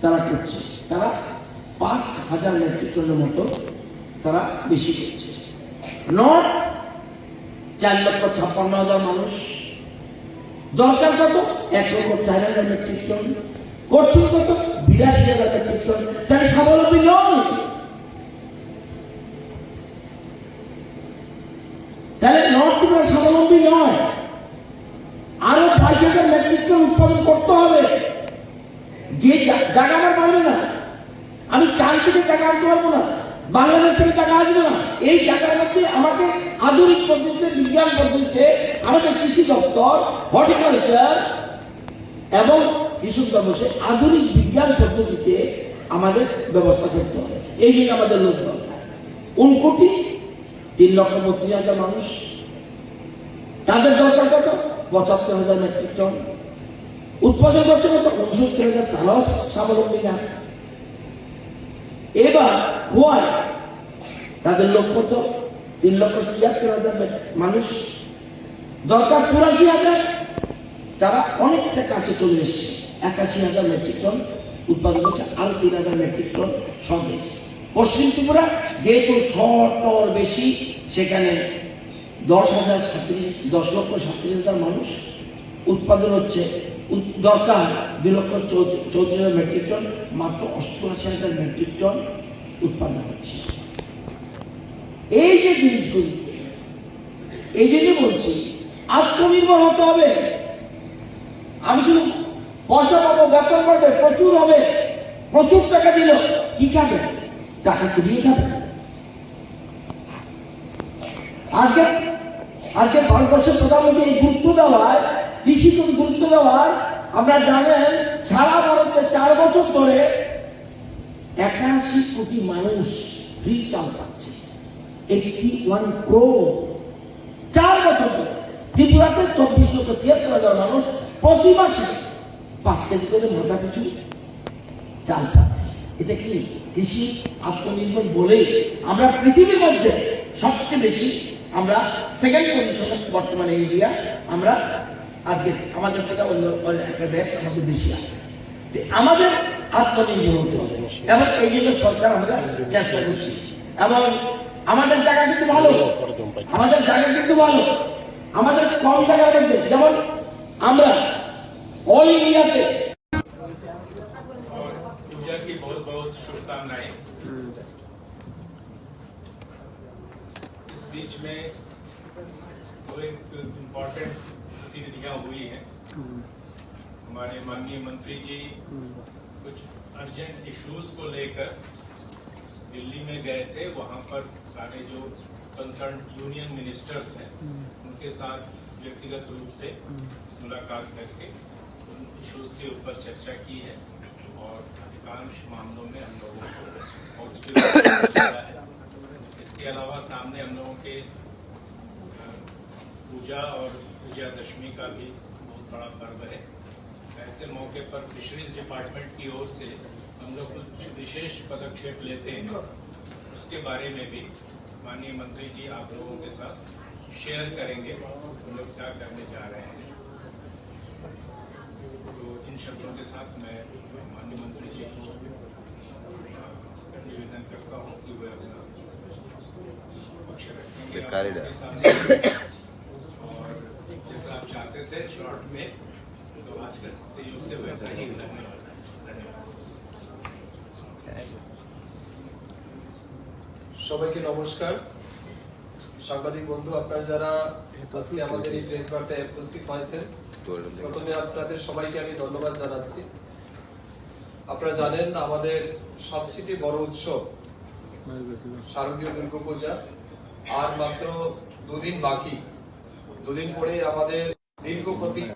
তারা করছে। তারা 5,000 মেট্রিক টনের মতো তারা বেশি করছে। নর্থ 4,56,000 মানুষ। দরকার কত? 1,04,000 মেট্রিক টন। করছেন কত? 82,000 মেট্রিক টন। তাহলে স্বাবলম্বী নয়। তাহলে নর্থ ত্রিপুরা স্বাবলম্বী নয়। আরো 5,000 মেট্রিক টন উৎপাদন করতে হবে। যে জায়গা আমার পাবে না, আমি চাল থেকে টাকা আনতে পারবো না, বাংলাদেশ থেকে টাকা আসবে না। এই জায়গার মধ্যে আমাকে আধুনিক পদ্ধতিতে, বিজ্ঞান পদ্ধতিতে আমাদের কৃষি দপ্তর, হর্টিকালচার এবং কৃষক ব্যবসায় আধুনিক বিজ্ঞান পদ্ধতিতে আমাদের ব্যবস্থা করতে হবে। এই জন্য আমাদের লোক দরকার। 3,32,000 মানুষ, তাদের দরকার কত? 75,000 মেট্রিক টন। উৎপাদন করছে কত? 69,000। তারাও স্বাবলম্বী না। এবার গোয়ায় তাদের লোক কত? 3,76,000 মানুষ। দরকার 84,000। তারা অনেকটা কাছে চলে এসেছে। 81,000 মেট্রিক টন উৎপাদন হচ্ছে, আরো 3,000 মেট্রিক টন সব হয়েছে। পশ্চিম ত্রিপুরা যেহেতু 100 বেশি, সেখানে 10,37,000 মানুষ উৎপাদন হচ্ছে। দরকার 2,34,000 মেট্রিক টন, মাত্র 88,000 মেট্রিক টন উৎপাদন হচ্ছে। এই যে জিনিসগুলি, এই জন্য বলছি আত্মনির্ভর হতে হবে। আমি শুধু পয়সা পাবো, বেতন পাবে, প্রচুর হবে, প্রচুর টাকা দিল, কি খাবে? টাকা চিনিয়ে খাবে। আজকে ভারতবর্ষের প্রধানমন্ত্রী এই গুরুত্ব দেওয়ায়, কৃষিকে গুরুত্ব দেওয়ায়, আপনারা জানেন সারা ভারতে 4 বছর ধরে 81 কোটি মানুষ ফ্রি চাল পাচ্ছে। 81 crore 4 বছর ধরে। ত্রিপুরাতে 24,76,000 মানুষ প্রতি মাসে 5 কেজি করে মোটা পিছু চাল পাচ্ছে। এটা কি কৃষি আত্মনির্ভর বলে আমরা পৃথিবীর মধ্যে সবচেয়ে বেশি, আমরা সেকেন্ড পজিশনে বর্তমানে ইন্ডিয়া। আমরা আজকে আমাদের থেকে অন্য একটা দেশ আমাদের বেশি আছে। আমাদের আত্মনির্ভর হতে হবে এবং এই জন্য সরকার আমরা চেষ্টা করছি। এবং আমাদের জায়গা কিন্তু ভালো, আমাদের জায়গা কিন্তু ভালো। আমাদের কম জায়গার মধ্যে যেমন আমরা অল ইন্ডিয়াতে। पूजा की बहुत बहुत शुभकामनाएं। इस बीच में दो एक इम्पोर्टेंट गतिविधियां हुई हैं। हमारे माननीय मंत्री जी कुछ अर्जेंट इश्यूज को लेकर दिल्ली में गए थे। वहां पर सारे जो कंसर्न यूनियन मिनिस्टर्स हैं उनके साथ व्यक्तिगत रूप से मुलाकात करके उन इश्यूज के ऊपर चर्चा की है और अधिकांश मामलों में हम लोगों को पॉजिटिव मिला है। इसके अलावा सामने हम लोगों के पूजा पूजा और विजयादशमी का भी बहुत बड़ा पर्व है। ऐसे मौके पर फिशरीज डिपार्टमेंट की ओर से हम लोग कुछ विशेष पदक्षेप लेते हैं, उसके बारे में भी माननीय मंत्री जी आप लोगों के साथ शेयर करेंगे हम लोग क्या करने जा रहे हैं। तो इन शब्दों के साथ मैं माननीय मंत्री जी को निवेदन करता हूं कि वे अपना पक्ष रखेंगे आपके सामने। और जैसा आप चाहते थे शॉर्ट में, तो आज के सहयोग से वैसा ही धन्यवाद। সবাইকে নমস্কার। সাংবাদিক বন্ধু আপনারা যারা আজকে আমাদের এই প্রেস বার্তায় উপস্থিত হয়েছেন, প্রথমে আপনাদের সবাইকে আমি ধন্যবাদ জানাচ্ছি। আপনারা জানেন আমাদের সবচেয়ে বড় উৎসব শারদীয় দুর্গাপূজা আর মাত্র দুদিন বাকি। দুদিন পরে আমাদের দীর্ঘ প্রতীক্ষা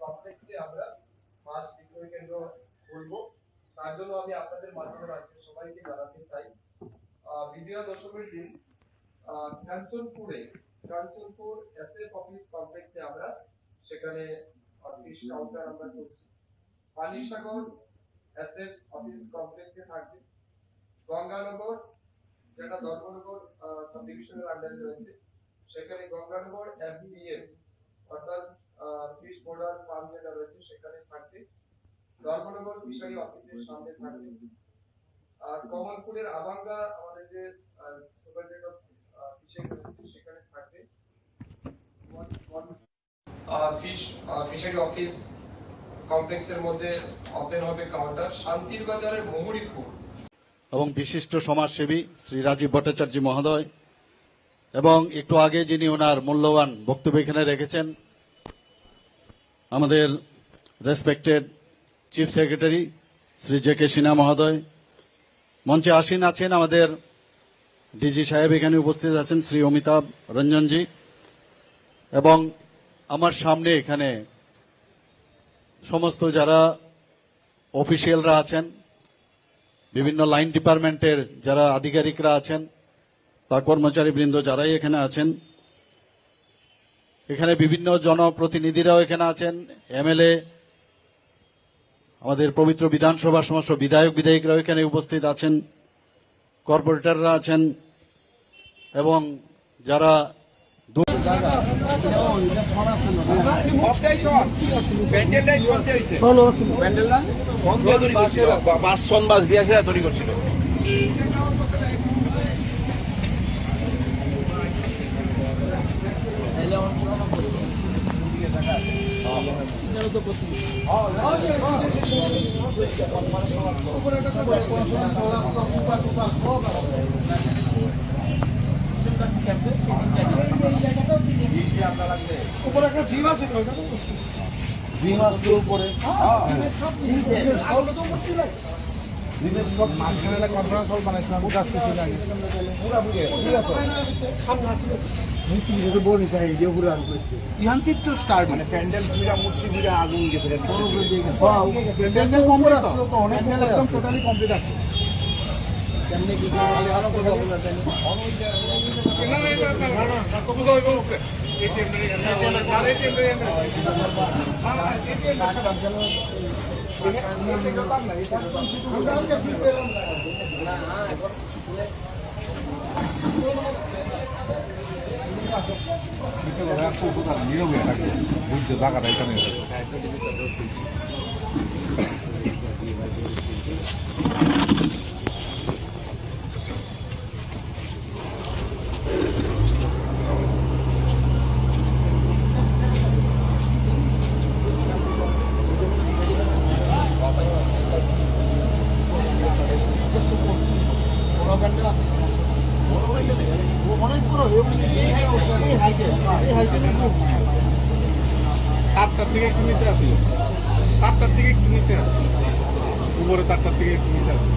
কমপ্লেক্সে আমরা মাছ বিক্রয় কেন্দ্র করব। তার জন্য আমি আপনাদের মাধ্যমে রাজ্যের সবাইকে জানাতে চাই, বিজয়া দশমীর দিন কাঞ্চনপুর এসএফ অফিস কমপ্লেক্সে আমরা সেখানে ফিশ কাউন্টার আমরা করছি। পানিসাগর এসএফ অফিস কমপ্লেক্সে থাকবে। গঙ্গানগর, যেটা ধর্মনগর সাব ডিভিশনের আন্ডারে রয়েছে, সেখানে গঙ্গানগর এফবিএফ অর্থাৎ ফিশ বোর্ডার ফার্ম যেটা রয়েছে সেখানে থাকবে। ধর্মনগর ফিশারি অফিসের সামনে থাকবে। আর কমলপুরের আবাঙ্গা আমাদের যে সুপারিনটেন্ডেন্ট অফ ফিশারি রয়েছে সেখানে থাকবে। ফিশারি অফিস কমপ্লেক্সের মধ্যে ওপেন হবে কাউন্টার। শান্তির বাজারের মহুরীপুর এবং বিশিষ্ট সমাজসেবী শ্রী রাজীব ভট্টাচার্য মহোদয় এবং একটু আগে যিনি ওনার মূল্যবান বক্তব্য এখানে রেখেছেন আমাদের respected chief secretary Shri J K Sinha মহোদয়, মঞ্চে আসীন আছেন আমাদের ডিজি সাহেব, এখানে উপস্থিত আছেন শ্রী অমিতাভ রঞ্জনজি, এবং আমার সামনে এখানে সমস্ত যারা অফিসিয়ালরা আছেন, বিভিন্ন লাইন ডিপার্টমেন্টের যারা আধিকারিকরা আছেন বা কর্মচারীবৃন্দ যারাই এখানে আছেন, এখানে বিভিন্ন জনপ্রতিনিধিরাও এখানে আছেন, এমএলএ, আমাদের পবিত্র বিধানসভা সমস্ত বিধায়ক বিধায়িকারাও এখানে উপস্থিত আছেন, কর্পোরেটররা আছেন এবং যারা বাস দিয়ে তৈরি করছিল। উপরে একটা জিম আছে, জিম আছে উপরে, মাঝখানে কনফারেন্স হল বানাইছিলাম ইহান্তির তো স্টার্ট মানে প্যান্ডেল পুরা মূর্তি পুরা আগুন গেছে, অনেক একদম টোটালি কমপ্লিট আছে। নীরবে থাকে বুঝতে টাকাটা এখানে তারটার দিকে একটু নিচে আসিল, তারটার দিকে একটু নিচে উপরে, তারটার দিকে একটু নিচে আসিল।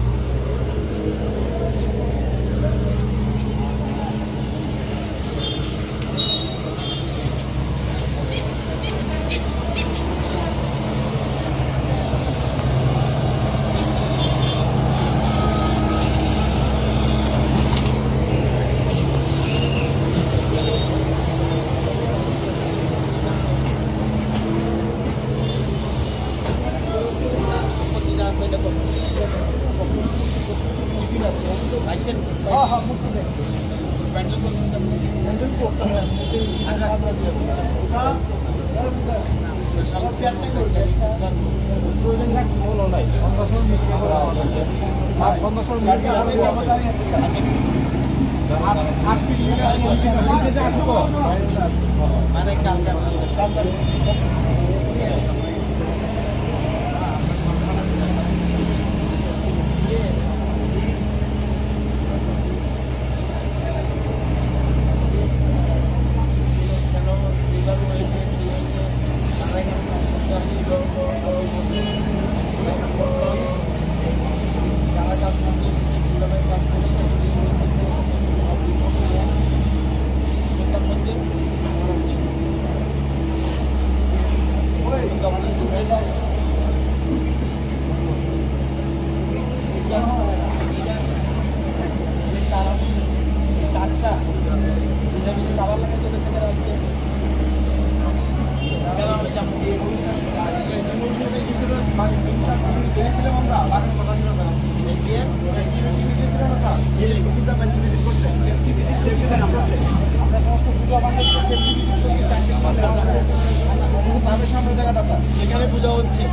যেখানে পূজা হচ্ছে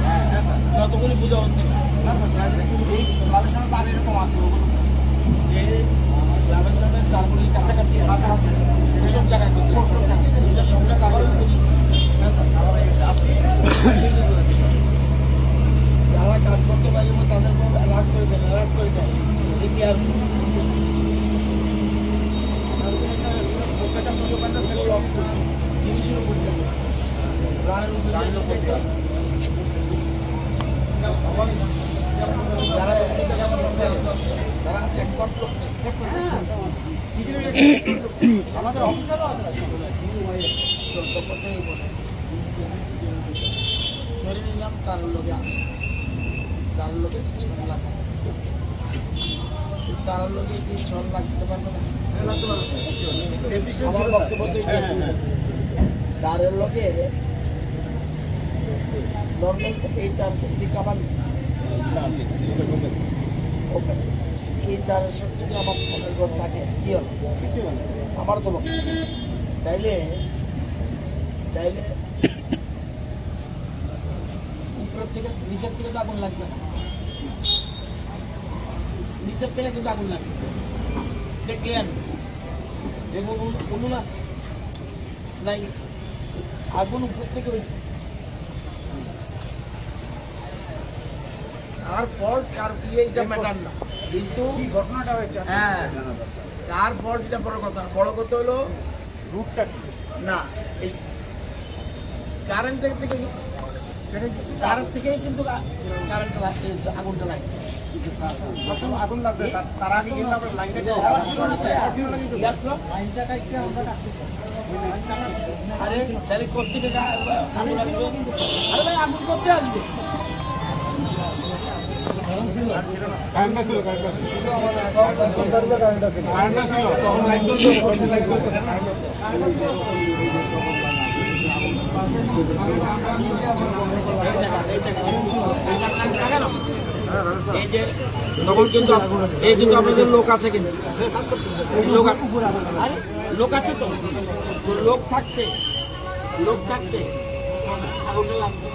যতগুলি পূজা হচ্ছে যে গ্রামের সামনে তারগুলির কাছাকাছি সব জায়গায় করছে, এটা সবটা কাভার হয়েছে। যারা কাজ করতে পারবে তাদের কোনো অ্যালার্ট করে দেন, অ্যালার্ট করে দেন কেয়ার জিনিসের উপর প্রাণের উপর যারা তারা এক্সপার্ট আমাদের অফিসারও আছে ধরে নিলাম তার লোকে আছে, তার লোকে কিছু লাগবে, তার লোকে কি ছল লাগতে পারবে না। আমার বক্তব্য তো দাঁড়ের লগে নর্মাল এই তার যদি কামান এই তারের সাথে যদি আমার ছোটের ঘর থাকে কি হবে আমার তো লোক তাইলে তাইলে উপরের থেকে নিচের থেকে তো আগুন লাগবে না, নিচের থেকে কিন্তু আগুন লাগবে দেখলেন এবং অনুমান আছে নাই আগুন উপর থেকে হয়েছে তারপর কার এইটা ম্যাটার না কিন্তু ঘটনাটা হয়েছে হ্যাঁ তারপর যেটা বড় কথা হলো রুটটা না এই কারেন্ট থেকে কারেন্ট থেকেই কিন্তু কারেন্ট আগুনটা লাগে আগুন লাগবে তার আগে কিন্তু আমরা লাইনটা আরে তাহলে কোথেকে আগুন আসবে আরে ভাই আগুন করতে আসবে কারেন্টটা ছিল তখন লাইন তখন কিন্তু এই কিন্তু আপনাদের লোক আছে কিন্তু লোক আছে তো লোক থাকতে আগুনটা লাগবে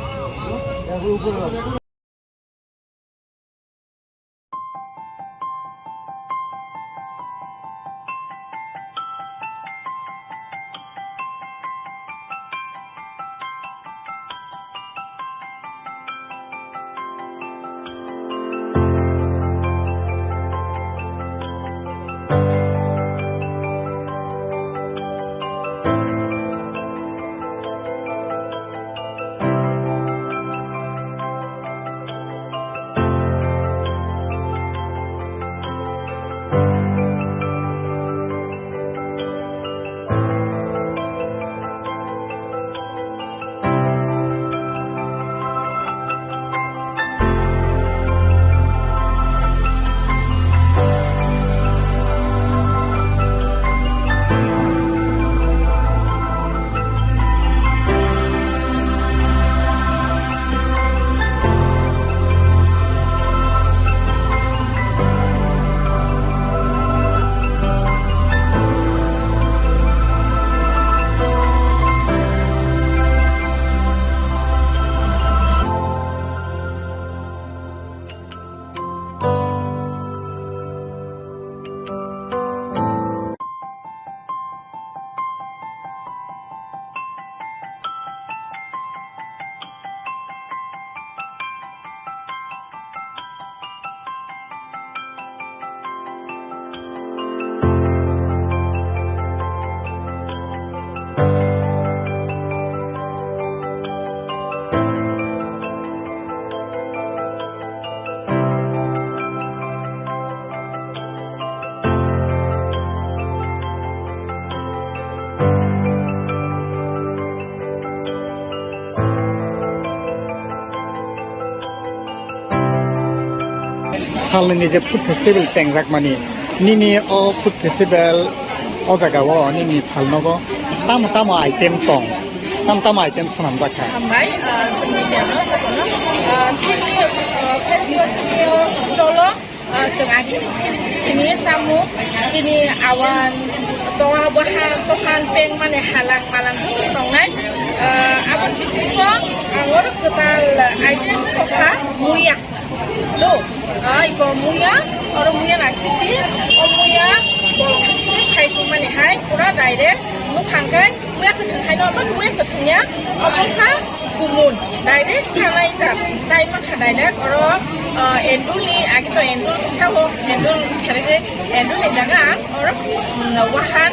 Salini je food festival tengjak mani nini o food festival o jaga o nini phalnogo tamo item tong tamo item sanam jakha Hambai chili festival stolo jeung adi ini tamu ini awan toa bahan peng mane halang malang tongnai awan bisingo angor ketal item soka muya lo iko muya orang muya naksiti muya bolong kecil kaitu mane hai pura direct mukangkai muya kecil hai no muya kecilnya omongka gumun direct kanai jat tai maka direct orang endul ni agito endul tahu endul cari endul ni jaga orang wahan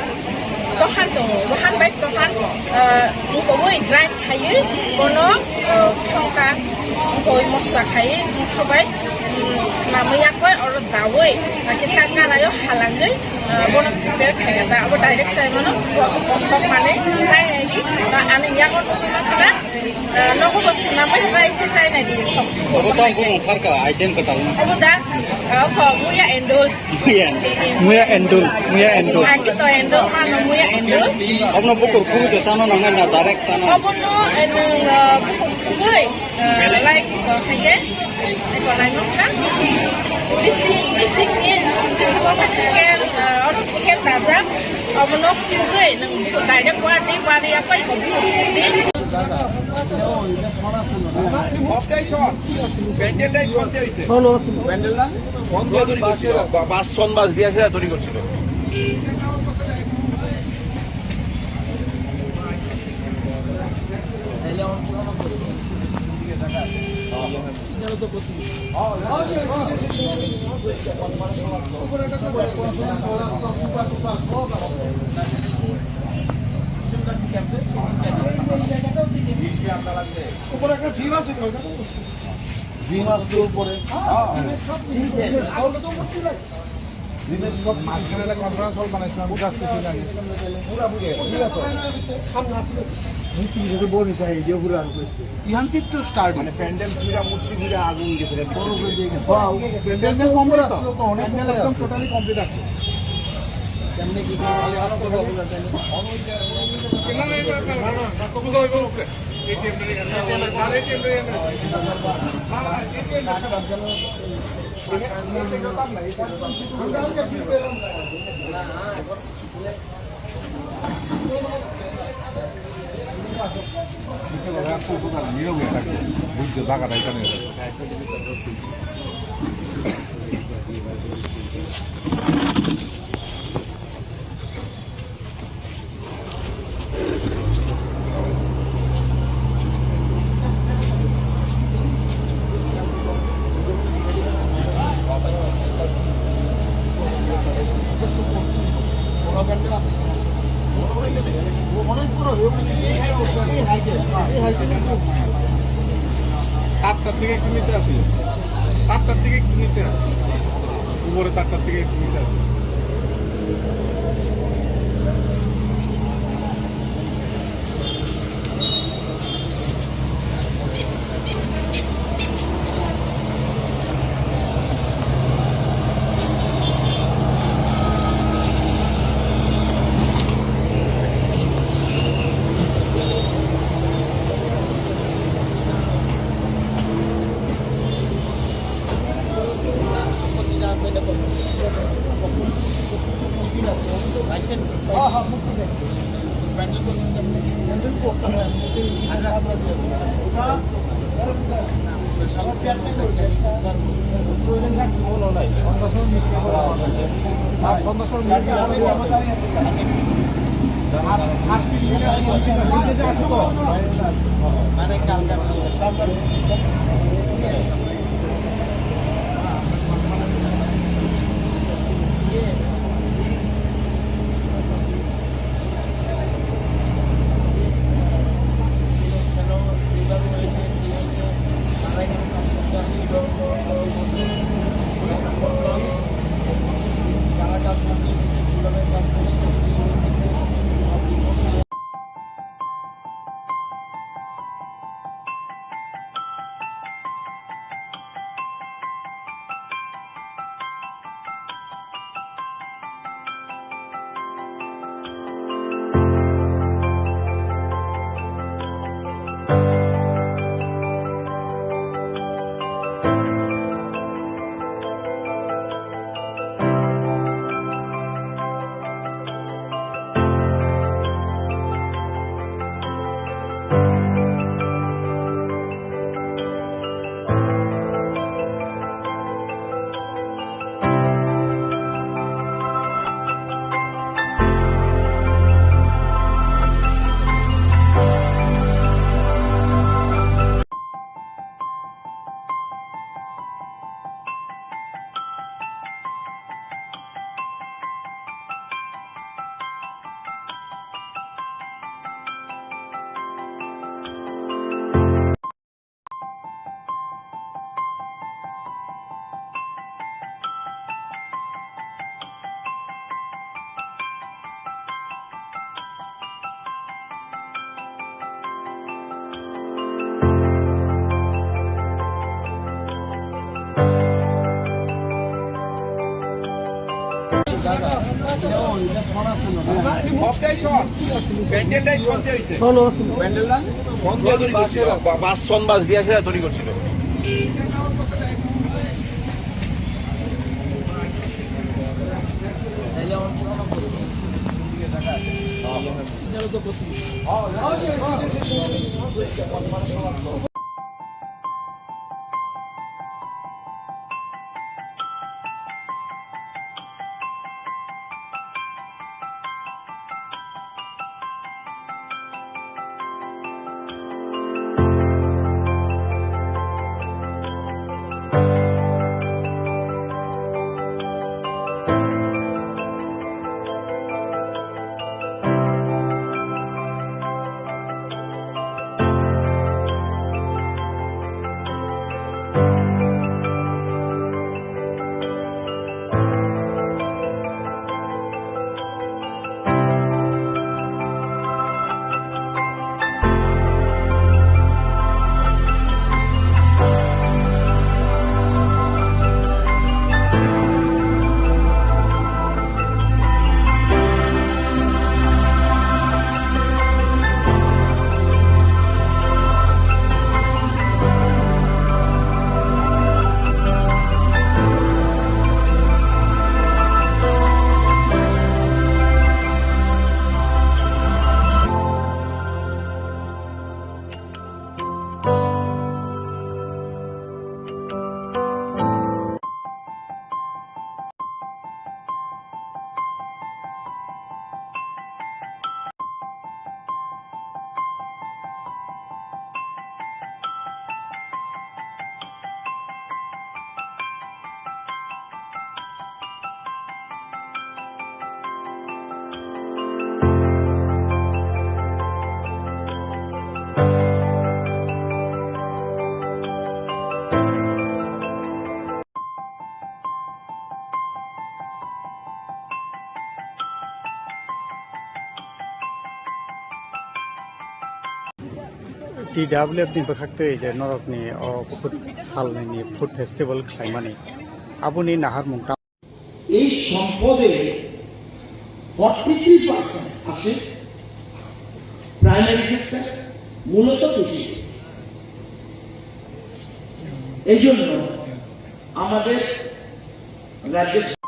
tohan tu wahan baik tohan mukoi dry kayu kono kongka mukoi mosla kayu sobai namanya koi orang dawai kita kan ayo halangai bonus prepare kaya ta abo direct sai mano kok mane sai ni ani yang on kara nogo bosi na mai sai na di sok Abo tang kung farka item ka tahu. abo da ko muya endol Muya endul. aki to endol mano muya endol Abno bukur kuru to sana nang na direct sana. abo no kuy like kaya ko na no ka Bising ni orang chicken daza, abo no kuy nang direct wadi apa ko বাস সন বাস দিয়ে সেটা তৈরি করছিল উপরে একটা জিম আছে জিম আছে উপরে জিমের সব মাঝখানে একটা কনফারেন্স হল বানাইছিলাম ওটা কিছু লাগে পুরা বুঝে ঠিক আছে সামনে আছে মূর্তি যদি বলি চাই যে পুরা ইহান থেকে তো স্টার্ট মানে প্যান্ডেল পুরা মূর্তি পুরা আগুন গেছে বড় করে দিয়ে গেছে প্যান্ডেল কমপ্লিট আছে তো অনেক একদম টোটালি কমপ্লিট আছে কেমনে কি করে আলো করব বলা যায় কেন না না কত করে ওকে এটিএম রে সারে এটিএম রে নীরবে থাকে বুঝতে টাকাটা এখানে তারটার থেকে একটু নিচে আসি তারটার থেকে একটু নিচে উপরে তারটার থেকে একটু নিচে আসি সবটাই শর্ট প্যান্ডেলটাই শর্ট হয়েছে প্যান্ডেলটা ফোন দিয়ে তৈরি করছিল বাস দিয়ে সেটা তৈরি করছিল TWF ni bakakte je norok ni food sal ni food festival khlaimani abuni nahar mungta এই সম্পদে 43% আসে প্রাইমারি সেক্টর মূলত কৃষি এই জন্য আমাদের রাজ্যের